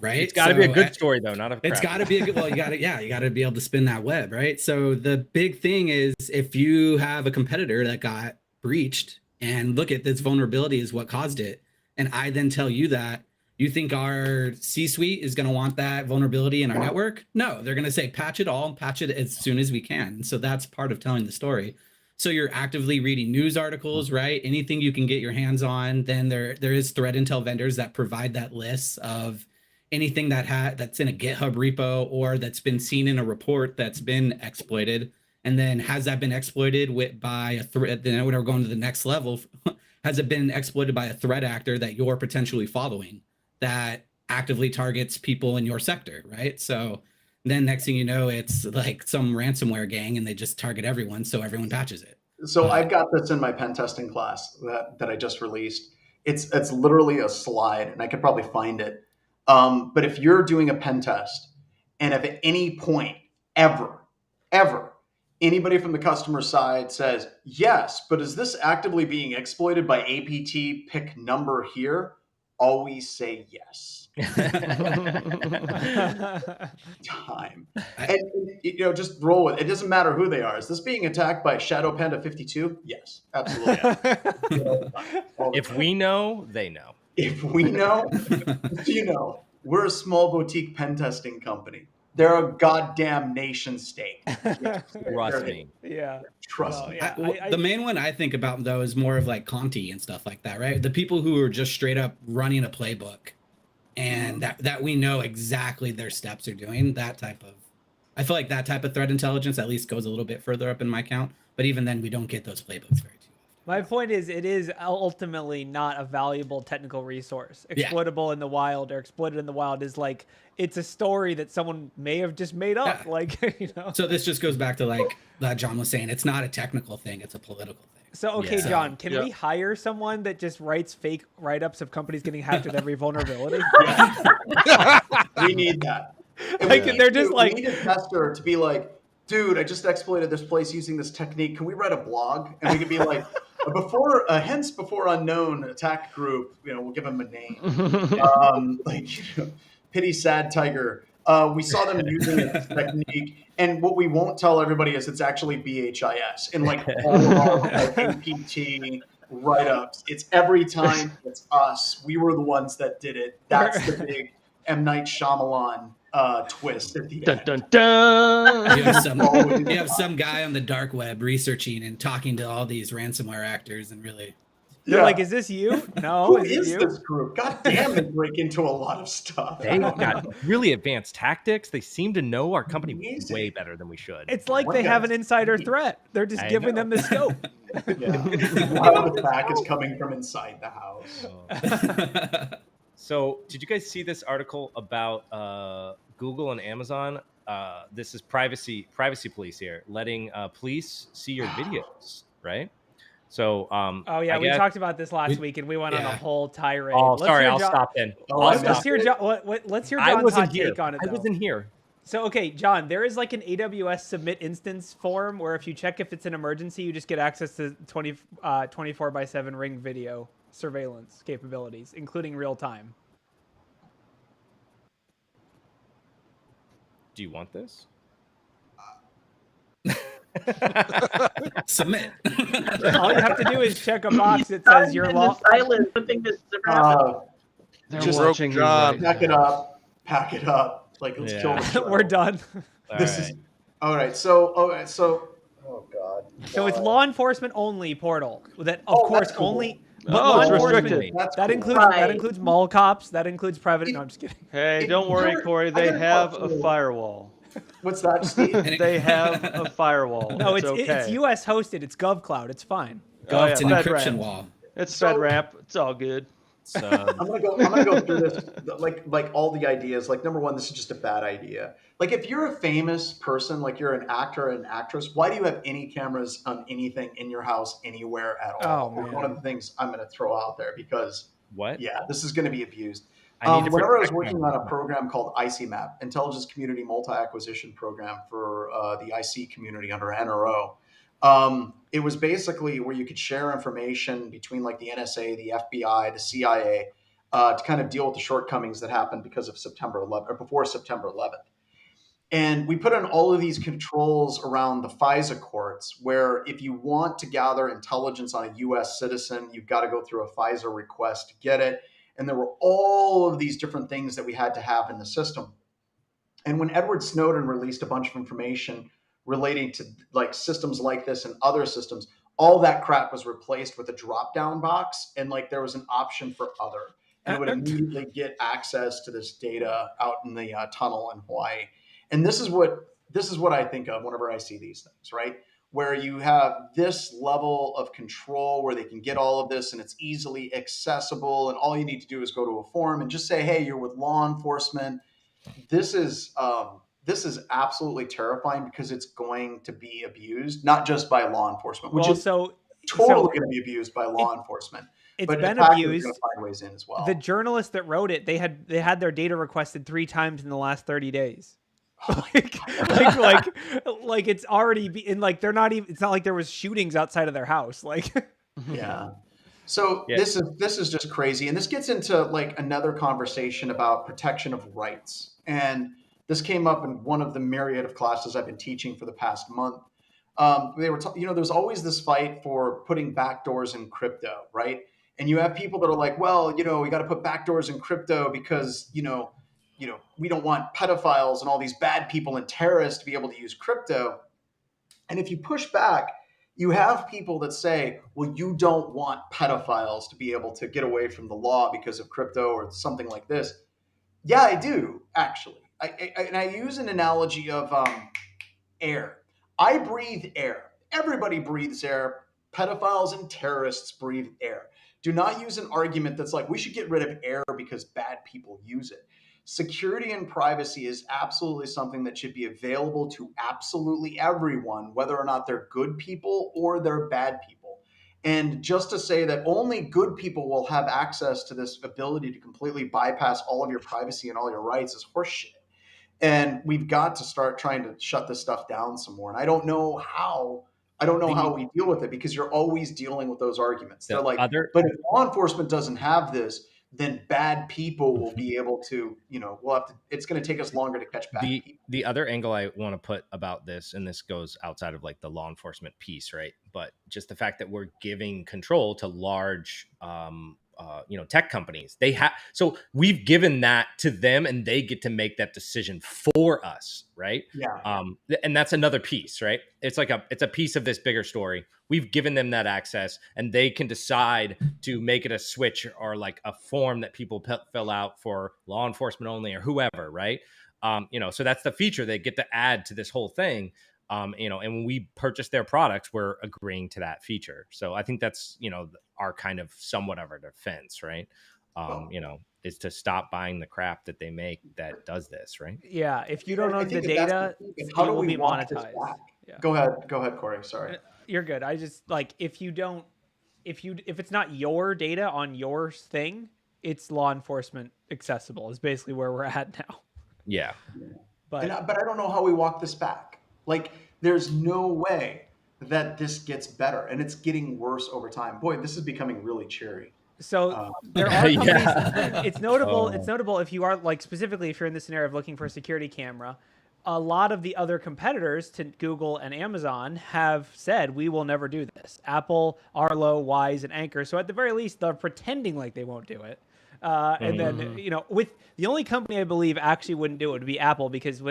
right? It's got to be a good story, though, not a. It's got to be a good. Well, you got to be able to spin that web, right? So the big thing is, if you have a competitor that got breached, and look at this vulnerability is what caused it, and I then tell you that, You think our C-suite is going to want that vulnerability in our network? No, they're going to say patch it all, patch it as soon as we can. So that's part of telling the story. So you're actively reading news articles, right? Anything you can get your hands on. Then there is threat intel vendors that provide that list of anything that's in a GitHub repo or that's been seen in a report that's been exploited. And then has that been exploited by a threat? Then we're going to the next level. Has it been exploited by a threat actor that you're potentially following that actively targets people in your sector, right? So then next thing you know, it's like some ransomware gang and they just target everyone, so everyone patches it. So I've got this in my pen testing class that I just released. It's literally a slide, and I could probably find it. But if you're doing a pen test, and if at any point ever, anybody from the customer side says, yes, but is this actively being exploited by APT, pick number here? Always say yes. Time. And, just roll with it. It doesn't matter who they are. Is this being attacked by Shadow Panda 52? Yes, absolutely. If we know, they know. If we know, we're a small boutique pen testing company. They're a goddamn nation state. Trust me. Yeah. Trust me. The main one I think about, though, is more of like Conti and stuff like that, right? The people who are just straight up running a playbook and that we know exactly their steps are doing, I feel like that type of threat intelligence at least goes a little bit further up in my count. But even then, we don't get those playbooks very too often. My point is, it is ultimately not a valuable technical resource. Exploitable in the wild or exploited in the wild is like, it's a story that someone may have just made up. Yeah. So this just goes back to like John was saying, it's not a technical thing, it's a political thing. So, okay, yeah. John, can we hire someone that just writes fake write-ups of companies getting hacked with every vulnerability? We need that. We need a tester to be like, dude, I just exploited this place using this technique. Can we write a blog? And we could be like, before unknown attack group, we'll give them a name. Pity Sad Tiger. We saw them using this technique. And what we won't tell everybody is it's actually BHIS. And like all of our APT write-ups, it's every time it's us. We were the ones that did it. That's the big M. Night Shyamalan twist at the end. Dun, dun. You have some guy on the dark web researching and talking to all these ransomware actors and really... They're like, is this you? No, Who is this group? God damn, they break into a lot of stuff. They got really advanced tactics. They seem to know our company way better than we should. It's like they have an insider threat. They're just giving them the scope. A lot of attack is coming from inside the house. So did you guys see this article about Google and Amazon? This is privacy police here, letting police see your videos, right? So, we talked about this last week, and we went on a whole tirade. Oh, sorry, I'll stop then. Let's hear John's hot take on it, though. I wasn't here. So, okay, John, there is like an AWS submit instance form where if you check if it's an emergency, you just get access to 24/7 Ring video surveillance capabilities, including real time. Do you want this? Submit. All you have to do is check a box that says you're lost. Just watching John. Pack it up. Like, let's kill the show. We're done. All right. So, oh God. So it's law enforcement only portal. That of course cool. only. It's restricted. That includes mall cops. That includes private. No, I'm just kidding. Hey, don't worry, Corey. They have a firewall. What's that, Steve? They have a firewall. No, it's okay. It's US hosted. It's GovCloud. It's fine. It's an encryption wall. It's FedRAMP. It's all good. I'm gonna go through this like all the ideas. Like, number one, this is just a bad idea. Like, if you're a famous person, like you're an actor and actress, why do you have any cameras on anything in your house anywhere at all? Oh, man. One of the things I'm gonna throw out there because this is gonna be abused. Whenever I was working on a program called ICMAP, Intelligence Community Multi-Acquisition Program for the IC community under NRO. It was basically where you could share information between like the NSA, the FBI, the CIA, to kind of deal with the shortcomings that happened because of September 11th or before September 11th. And we put in all of these controls around the FISA courts, where if you want to gather intelligence on a U.S. citizen, you've got to go through a FISA request to get it. And there were all of these different things that we had to have in the system. And when Edward Snowden released a bunch of information relating to like systems like this and other systems, all that crap was replaced with a drop-down box, and like there was an option for other, and it would immediately get access to this data out in the tunnel in Hawaii. And this is what I think of whenever I see these things, right? Where you have this level of control where they can get all of this and it's easily accessible, and all you need to do is go to a forum and just say, hey, you're with law enforcement. This is absolutely terrifying because it's going to be abused, not just by law enforcement, which is totally going to be abused by law enforcement. It's been abused. Going to find ways in as well. The journalist that wrote it, they had their data requested 3 times in the last 30 days. like it's already in, like they're not even. It's not like there was shootings outside of their house. Like, yeah. So this is just crazy, and this gets into like another conversation about protection of rights. And this came up in one of the myriad of classes I've been teaching for the past month. They were, there's always this fight for putting backdoors in crypto, right? And you have people that are like, well, we got to put backdoors in crypto because, we don't want pedophiles and all these bad people and terrorists to be able to use crypto. And if you push back, you have people that say, well, you don't want pedophiles to be able to get away from the law because of crypto or something like this. Yeah, I do, actually. I use an analogy of air. I breathe air. Everybody breathes air. Pedophiles and terrorists breathe air. Do not use an argument that's like, we should get rid of air because bad people use it. Security and privacy is absolutely something that should be available to absolutely everyone, whether or not they're good people or they're bad people. And just to say that only good people will have access to this ability to completely bypass all of your privacy and all your rights is horseshit. And we've got to start trying to shut this stuff down some more. And I don't know how we deal with it, because you're always dealing with those arguments. They're like, but if law enforcement doesn't have this, then bad people will be able to, it's going to take us longer to catch bad people. The other angle I want to put about this, and this goes outside of like the law enforcement piece, right? But just the fact that we're giving control to large, tech companies. So we've given that to them, and they get to make that decision for us, right? Yeah. And that's another piece, right? It's like it's a piece of this bigger story. We've given them that access, and they can decide to make it a switch or like a form that people fill out for law enforcement only or whoever, right? So that's the feature they get to add to this whole thing. And when we purchase their products, we're agreeing to that feature. So I think that's, our kind of somewhat of our defense, right? Is to stop buying the crap that they make that does this, right? Yeah. If you don't own the data, how do will we be monetized. Yeah. Go ahead, Corey. Sorry. You're good. I just like, if it's not your data on your thing, it's law enforcement accessible is basically where we're at now. Yeah. But I don't know how we walk this back. Like, there's no way that this gets better, and it's getting worse over time. Boy, this is becoming really cheery. So there are companies. It's notable. It's notable if you are like, specifically if you're in the scenario of looking for a security camera. A lot of the other competitors to Google and Amazon have said, we will never do this. Apple, Arlo, Wise, and Anchor. So at the very least, they're pretending like they won't do it. And then, with the only company I believe actually wouldn't do it would be Apple, because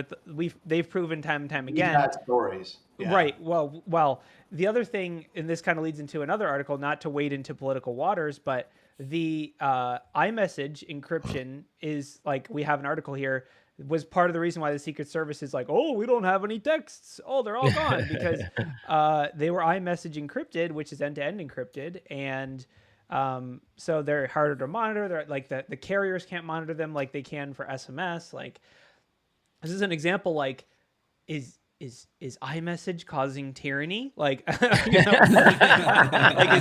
they've proven time and time again. We've had stories. Yeah. Right. Well, the other thing, and this kind of leads into another article, not to wade into political waters, but the iMessage encryption is like, we have an article here, was part of the reason why the Secret Service is like, oh, we don't have any texts. Oh, they're all gone, because they were iMessage encrypted, which is end-to-end encrypted. And so they're harder to monitor. They're like the carriers can't monitor them like they can for SMS. Like, this is an example, like, is iMessage causing tyranny? Like, like, is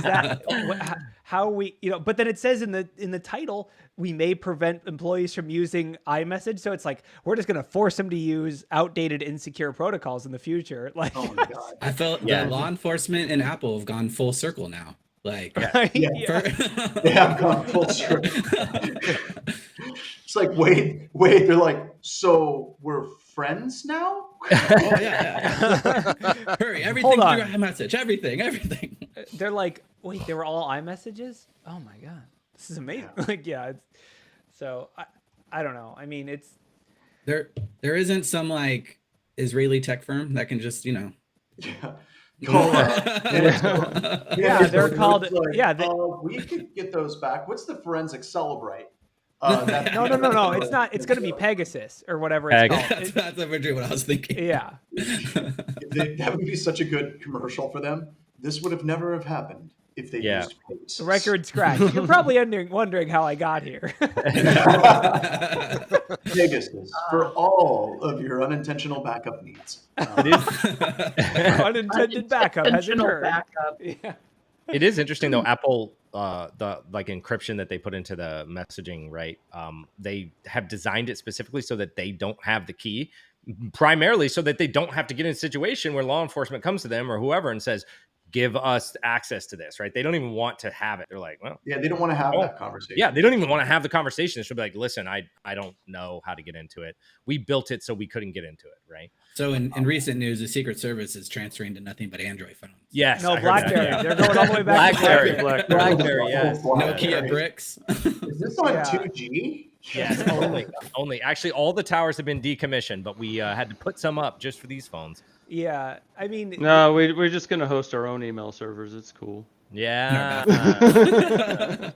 that how we, but then it says in the title, we may prevent employees from using iMessage. So it's like, we're just going to force them to use outdated, insecure protocols in the future. Like, oh my God. I felt that law enforcement and Apple have gone full circle now. Like, they have gone full circle. It's like, wait, they're like, so we're friends now? Oh, yeah. Hurry, everything through iMessage, everything. They're like, wait, they were all iMessages? Oh my God. This is amazing. Like, yeah. So I don't know. I mean, there isn't some like Israeli tech firm that can just, Yeah. Yeah, they're called. We could get those back. What's the forensic Celebrite? No. It's not. It's going to be Pegasus or whatever it's called. That's originally what I was thinking. Yeah. That would be such a good commercial for them. This would have never have happened if they used Pegasus. Record scratch. You're probably wondering how I got here. Pegasus for all of your unintentional backup needs. Unintended backup has occurred. Yeah. It is interesting though. Apple, the like encryption that they put into the messaging, right? They have designed it specifically so that they don't have the key, primarily so that they don't have to get in a situation where law enforcement comes to them or whoever and says, give us access to this, right? They don't even want to have it. They're like, well, yeah, they don't want to have that conversation. Yeah, they don't even want to have the conversation. They should be like, listen, I don't know how to get into it. We built it so we couldn't get into it, right? So in recent news, the Secret Service is transferring to nothing but Android phones. Yes. No, BlackBerry. They're going all the way back to BlackBerry, yes. Nokia bricks. Is this on 2G? Yes, only. Actually, all the towers have been decommissioned, but we had to put some up just for these phones. Yeah, I mean... No, we're just going to host our own email servers. It's cool. Yeah.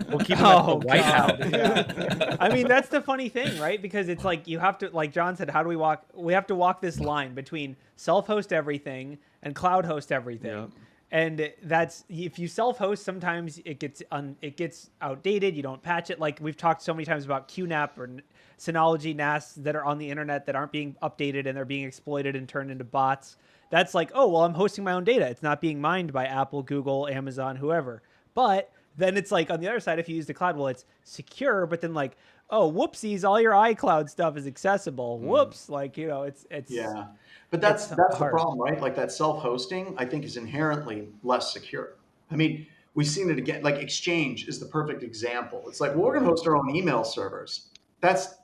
We'll keep them at the White House. Yeah. I mean, that's the funny thing, right? Because it's like you have to, like John said, how do we walk? We have to walk this line between self-host everything and cloud host everything. Yeah. And that's, if you self-host, sometimes it gets outdated. You don't patch it. Like we've talked so many times about QNAP or Synology NAS that are on the internet that aren't being updated and they're being exploited and turned into bots. That's like, oh, well, I'm hosting my own data. It's not being mined by Apple, Google, Amazon, whoever. But then it's like on the other side, if you use the cloud, well, it's secure. But then like, oh, whoopsies, all your iCloud stuff is accessible. Whoops, like, you know, it's yeah. But that's the problem, right? Like that self-hosting, I think, is inherently less secure. I mean, we've seen it again. Like Exchange is the perfect example. It's like, well, we're going to host our own email servers. That's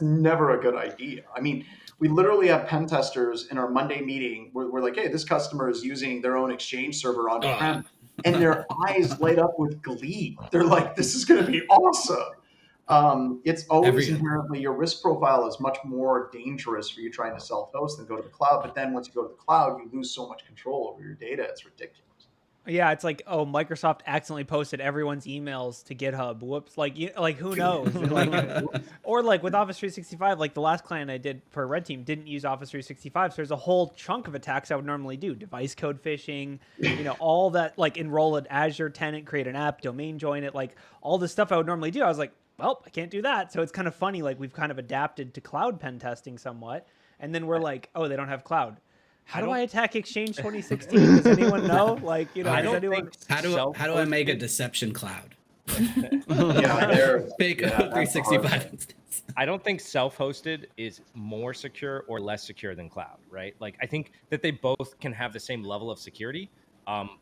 never a good idea. I mean, we literally have pen testers in our Monday meeting where we're like, hey, this customer is using their own Exchange server on-prem, and their eyes light up with glee. They're like, this is going to be awesome. It's always inherently, your risk profile is much more dangerous for you trying to self-host than go to the cloud. But then once you go to the cloud, you lose so much control over your data. It's ridiculous. Yeah, it's like, oh, Microsoft accidentally posted everyone's emails to GitHub. Whoops! Like who knows? Or like with Office 365, like the last client I did for Red Team didn't use Office 365, so there's a whole chunk of attacks I would normally do: device code phishing, all that, like enroll an Azure tenant, create an app, domain join it, like all the stuff I would normally do. I was like, well, I can't do that. So it's kind of funny, like we've kind of adapted to cloud pen testing somewhat, and then we're like, oh, they don't have cloud. How do I attack Exchange 2016? Does anyone know? Like, how do I make a deception cloud? Fake 365 instance. I don't think self-hosted is more secure or less secure than cloud, right? Like, I think that they both can have the same level of security.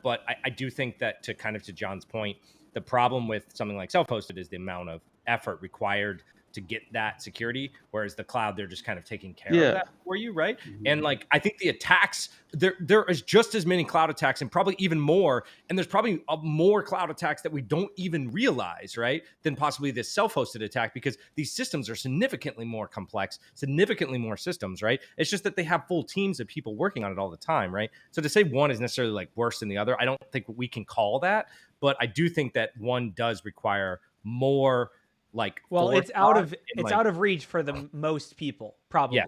But I do think that to John's point, the problem with something like self-hosted is the amount of effort required to get that security, whereas the cloud, they're just kind of taking care of that for you, right? Mm-hmm. And like, I think the attacks, there is just as many cloud attacks and probably even more, and there's probably more cloud attacks that we don't even realize, right, than possibly this self-hosted attack, because these systems are significantly more complex, significantly more systems, right? It's just that they have full teams of people working on it all the time, right? So to say one is necessarily like worse than the other, I don't think we can call that, but I do think that one does require more. Like, well, it's out of reach for the most people, probably.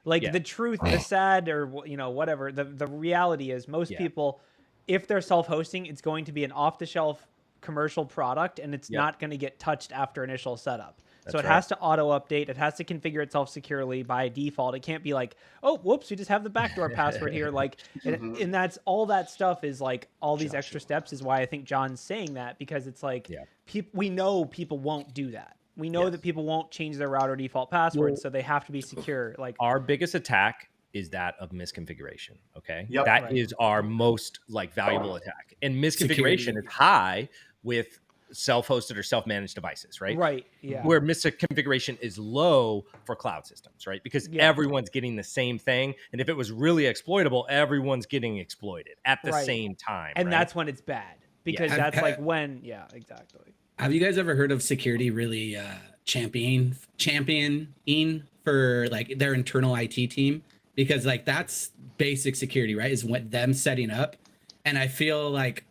The truth, the sad, or whatever. The reality is, most people, if they're self-hosting, it's going to be an off-the-shelf commercial product, and it's not going to get touched after initial setup. So it has to auto-update. It has to configure itself securely by default. It can't be like, oh, whoops, we just have the backdoor password here. Like, and that's all that stuff is like all these extra steps is why I think John's saying that, because it's like, we know people won't do that. We know that people won't change their router default password, so they have to be secure. Like, our biggest attack is that of misconfiguration. Okay. That is our most valuable attack. And misconfiguration is high with self-hosted or self-managed devices, right? Right. Yeah. Where misconfiguration is low for cloud systems, right? Because everyone's getting the same thing. And if it was really exploitable, everyone's getting exploited at the same time. And that's when it's bad, because that's like when, exactly. Have you guys ever heard of security really championing for like their internal IT team? Because like that's basic security, right? Is what them setting up. And I feel like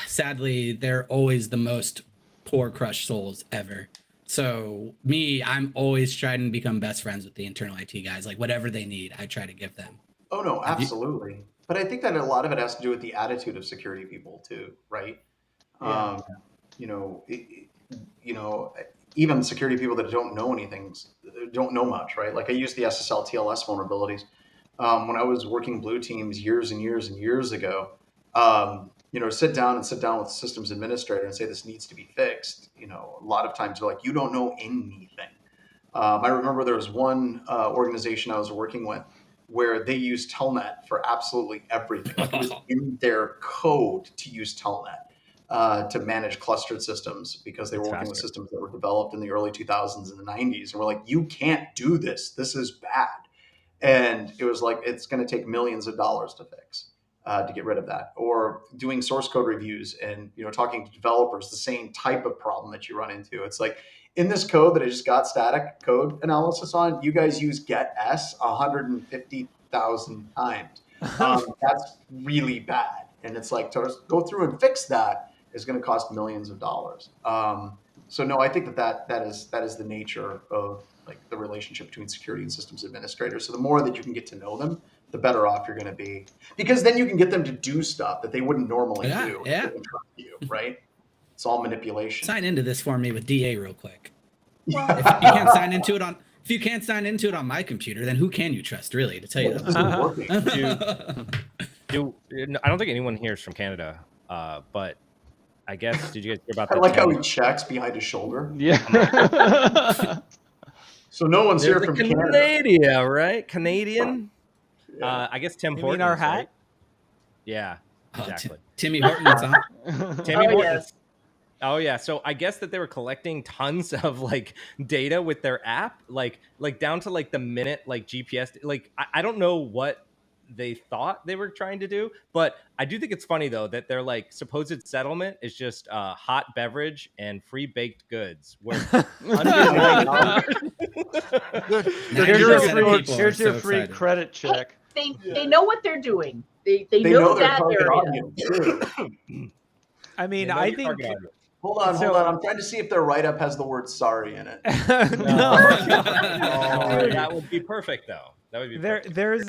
sadly they're always the most poor crushed souls ever. So I'm always trying to become best friends with the internal IT guys. Like whatever they need, I try to give them. Oh no, absolutely. But I think that a lot of it has to do with the attitude of security people too, right? Yeah. You know, even security people that don't know anything, don't know much, right? Like I used the SSL TLS vulnerabilities when I was working blue teams years and years and years ago. Sit down with the systems administrator and say this needs to be fixed. You know, a lot of times they're like, you don't know anything. I remember there was one organization I was working with where they used Telnet for absolutely everything. Like it was in their code to use Telnet to manage clustered systems because they were working with systems that were developed in the early 2000s and the 90s. And we're like, you can't do this. This is bad. And it was like, it's going to take millions of dollars to fix. To get rid of that, or doing source code reviews and talking to developers, the same type of problem that you run into. It's like in this code that I just got static code analysis on, you guys use get s 150,000 times. That's really bad, and it's like to go through and fix that is going to cost millions of dollars. So no, I think that is the nature of like the relationship between security and systems administrators. So the more that you can get to know them, the better off you're going to be, because then you can get them to do stuff that they wouldn't normally do. Yeah. You, right? It's all manipulation. Sign into this for me with DA real quick. If you can't sign into it on my computer, then who can you trust, really? To tell you that. I don't think anyone here is from Canada, but I guess did you guys hear about? I like how he checks behind his shoulder. Yeah. So no one's here from Canada, right? Canadian. Yeah. I guess Tim Hortons. You mean our hat? Right? Yeah, exactly. Timmy Hortons, huh? Timmy Hortons. Yes. Oh yeah. So I guess that they were collecting tons of like data with their app, like down to like the minute, like GPS. Like I don't know what they thought they were trying to do, but I do think it's funny though that their like supposed settlement is just hot beverage and free baked goods. Here's your free credit check. They know what they're doing. They know that area. I mean, I think. Hold on. I'm trying to see if their write-up has the word "sorry" in it. No. That would be perfect, though. That would be perfect. There's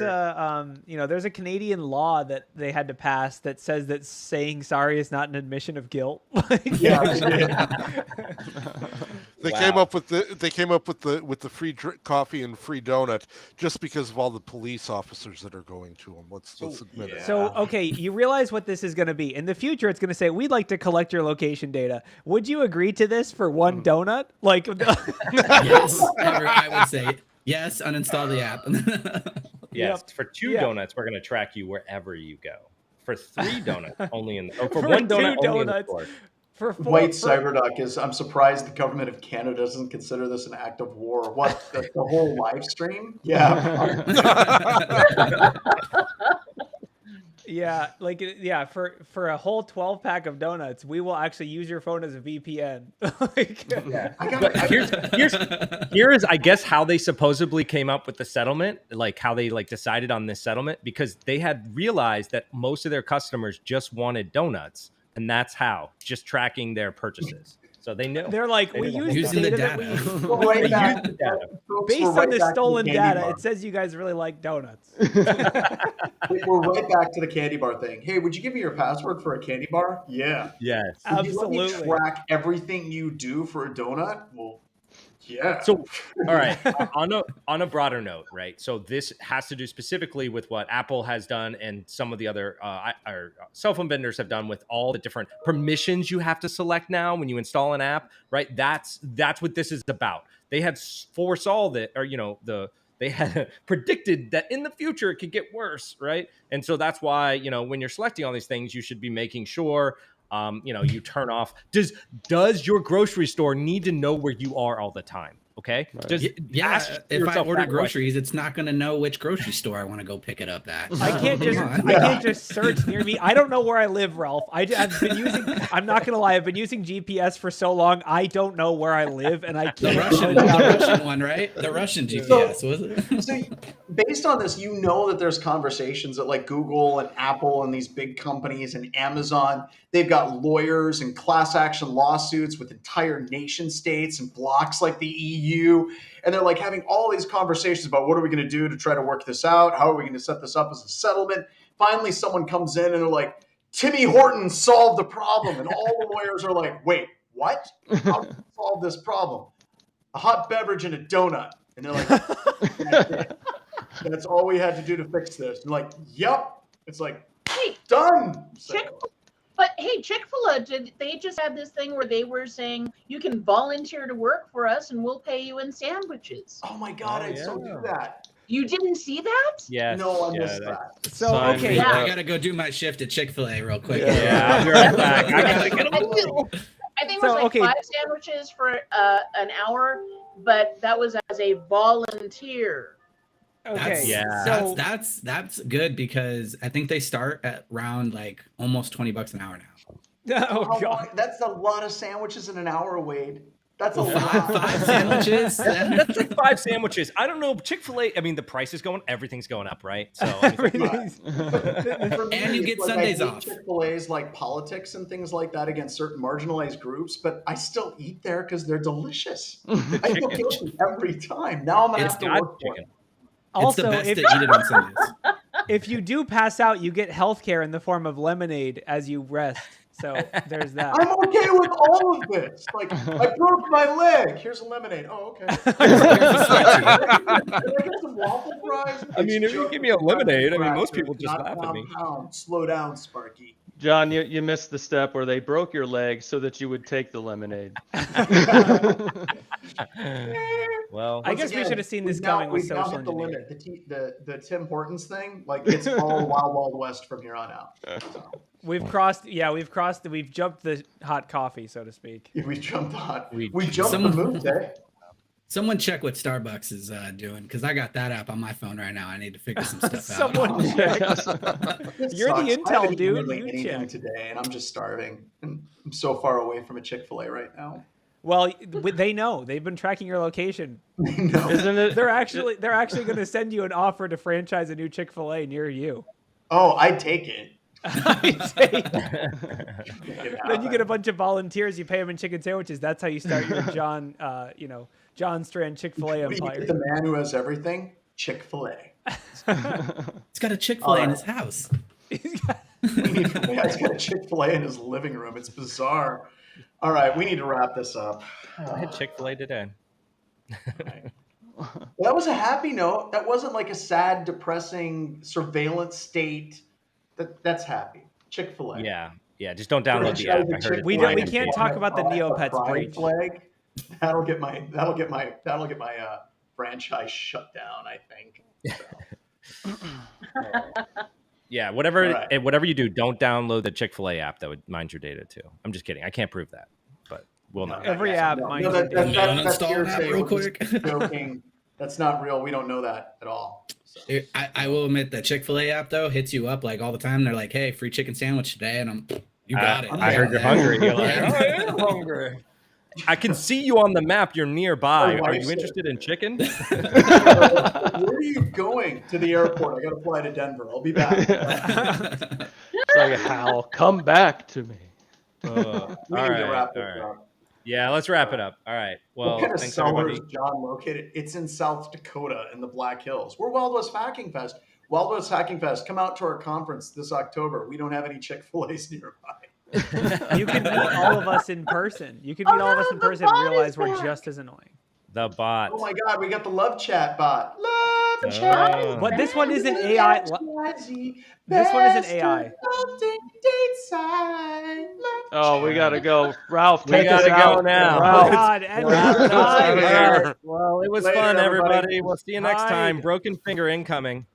a Canadian law that they had to pass that says that saying sorry is not an admission of guilt. They came up with the free coffee and free donut just because of all the police officers that are going to them. Let's admit it. So okay, you realize what this is going to be in the future. It's going to say we'd like to collect your location data. Would you agree to this for one donut? Like, yes, I would say yes. Uninstall the app. Yes, for 2 donuts, we're going to track you wherever you go. For 3 donuts, only in the for 1 donut, only in the store. White Cyberduck is. I'm surprised the government of Canada doesn't consider this an act of war. What the whole live stream? Yeah. For a whole 12-pack of donuts, we will actually use your phone as a VPN. Here's I guess how they supposedly came up with the settlement, like how they like decided on this settlement, because they had realized that most of their customers just wanted donuts. And that's how, just tracking their purchases. So they know. They're like, we use the data that we based on the stolen data. It says you guys really like donuts. We're right back to the candy bar thing. Hey, would you give me your password for a candy bar? Yeah. Yes. Absolutely. Would you let me track everything you do for a donut? Well, yeah. So, all right. on a broader note, right? So this has to do specifically with what Apple has done and some of the other cell phone vendors have done with all the different permissions you have to select now when you install an app, right? That's what this is about. They had foresaw that, or they had predicted that in the future it could get worse, right? And so that's why when you're selecting all these things, you should be making sure. You turn off. Does your grocery store need to know where you are all the time? Okay. Right. Just Yeah, ask if I yourself order that groceries, it's not going to know which grocery store I want to go pick it up at. I can't just search near me. I don't know where I live, Ralph. I've been using. I'm not gonna lie. I've been using GPS for so long. I don't know where I live, and I The can't. Russian one, right? The Russian GPS, was it? So based on this, you know that there's conversations that like Google and Apple and these big companies and Amazon, they've got lawyers and class action lawsuits with entire nation states and blocks like the EU. And they're like having all these conversations about what are we going to do to try to work this out? How are we going to set this up as a settlement? Finally, someone comes in and they're like, Tim Hortons solved the problem. And all the lawyers are like, wait, what? How do we solve this problem? A hot beverage and a donut. And they're like, that's it. That's all we had to do to fix this. And like, yep. It's like, Hey, done. So, but hey, Chick-fil-A, they just had this thing where they were saying you can volunteer to work for us and we'll pay you in sandwiches. oh my God, I'd so do that. You didn't see that? Yes. No, I missed that. So Sign okay, me Yeah. I got to go do my shift at Chick-fil-A real quick. Yeah, I'll be right back. I gotta get I think it was So, like okay. 5 sandwiches for an hour, but that was as a volunteer. okay. Yeah. That's good because I think they start at around like almost $20 an hour now. Oh How God. long- that's a lot of sandwiches in an hour, Wade. That's a Five lot. sandwiches. That's like 5 sandwiches. I don't know. Chick-fil-A, I mean, the price is going, everything's going up, right? So I mean, Everything's- For me, And you get it's like Sundays I hate off. Chick-fil-A's like politics and things like that against certain marginalized groups, but I still eat there because they're delicious. I feel guilty every time. Now I'm gonna It's have to God work for chicken. it. It's the Also, best if, to eat it on Sundays. if you do pass out, you get healthcare in the form of lemonade as you rest. So there's that. I'm okay with all of this. Like, I broke my leg. Here's a lemonade. Oh, okay. Can I get some waffle fries? I mean, if you give me a lemonade, I mean, most people just laugh at me. Slow down, Sparky. John, you missed the step where they broke your leg so that you would take the lemonade. Well, I guess we should have seen this coming with We've now social hit the engineering. limit. The Tim Hortons thing, like it's all Wild Wild West from here on out. So, We've jumped the hot coffee, so to speak. we jumped hot. We We jumped the moon, eh? Someone check what Starbucks is doing because I got that app on my phone right now. I need to figure some stuff out. Someone check. This You're the sucks. I intel haven't dude, eaten you anything check. today, and I'm just starving. And I'm so far away from a Chick-fil-A right now. Well, they know. They've been tracking your location. No. Isn't it? They're actually going to send you an offer to franchise a new Chick-fil-A near you. Oh, I'd take it. Then you get a bunch of volunteers. You pay them in chicken sandwiches. That's how you start your John Strand Chick-fil-A What do you empire. get the man who has everything? Chick-fil-A. He's got a Chick-fil-A in his house. He's got a Chick-fil-A in his living room. It's bizarre. All right, we need to wrap this up. I had Chick-fil-A today. Well, that was a happy note. That wasn't like a sad, depressing surveillance state. That's happy. Chick-fil-A. Yeah. Just don't download the app. I heard it. We can't talk about the Neopets breach. Flag. That'll get my franchise shut down, I think. So. Yeah, whatever Right. whatever you do, don't download the Chick-fil-A app. That would mine your data too. I'm just kidding. I can't prove that, but we'll know. Every app, mind you. that's Uninstall hearsay. that real We're just quick. joking. That's not real. We don't know that at all. So. Dude, I will admit the Chick-fil-A app though hits you up like all the time. They're like, "Hey, free chicken sandwich today," and you got it. I heard you're hungry. You're like, oh, I am hungry. I can see you on the map. You're nearby. Oh, Are I you see. interested in chicken? Where are you going? To the airport. I got to fly to Denver. I'll be back. It's like, Hal, come back to me. We need to wrap this up. Yeah, let's wrap it up. All right. Well, What kind of thanks cellar everybody. is John located? It's in South Dakota in the Black Hills. We're Wild West Hacking Fest. Wild West Hacking Fest. Come out to our conference this October. We don't have any Chick-fil-A's nearby. You can meet all of us in person. You can meet all of us in person and realize we're just as annoying. The bot. Oh my God, we got the love chat bot. Love chat. But this one isn't AI. This one isn't AI. Oh, we gotta go. Ralph, We take us gotta go out. now. Oh Ralph. God! And All right. Well, it was Later, fun, everybody. everybody. We'll see you next time. Bye. Broken finger incoming.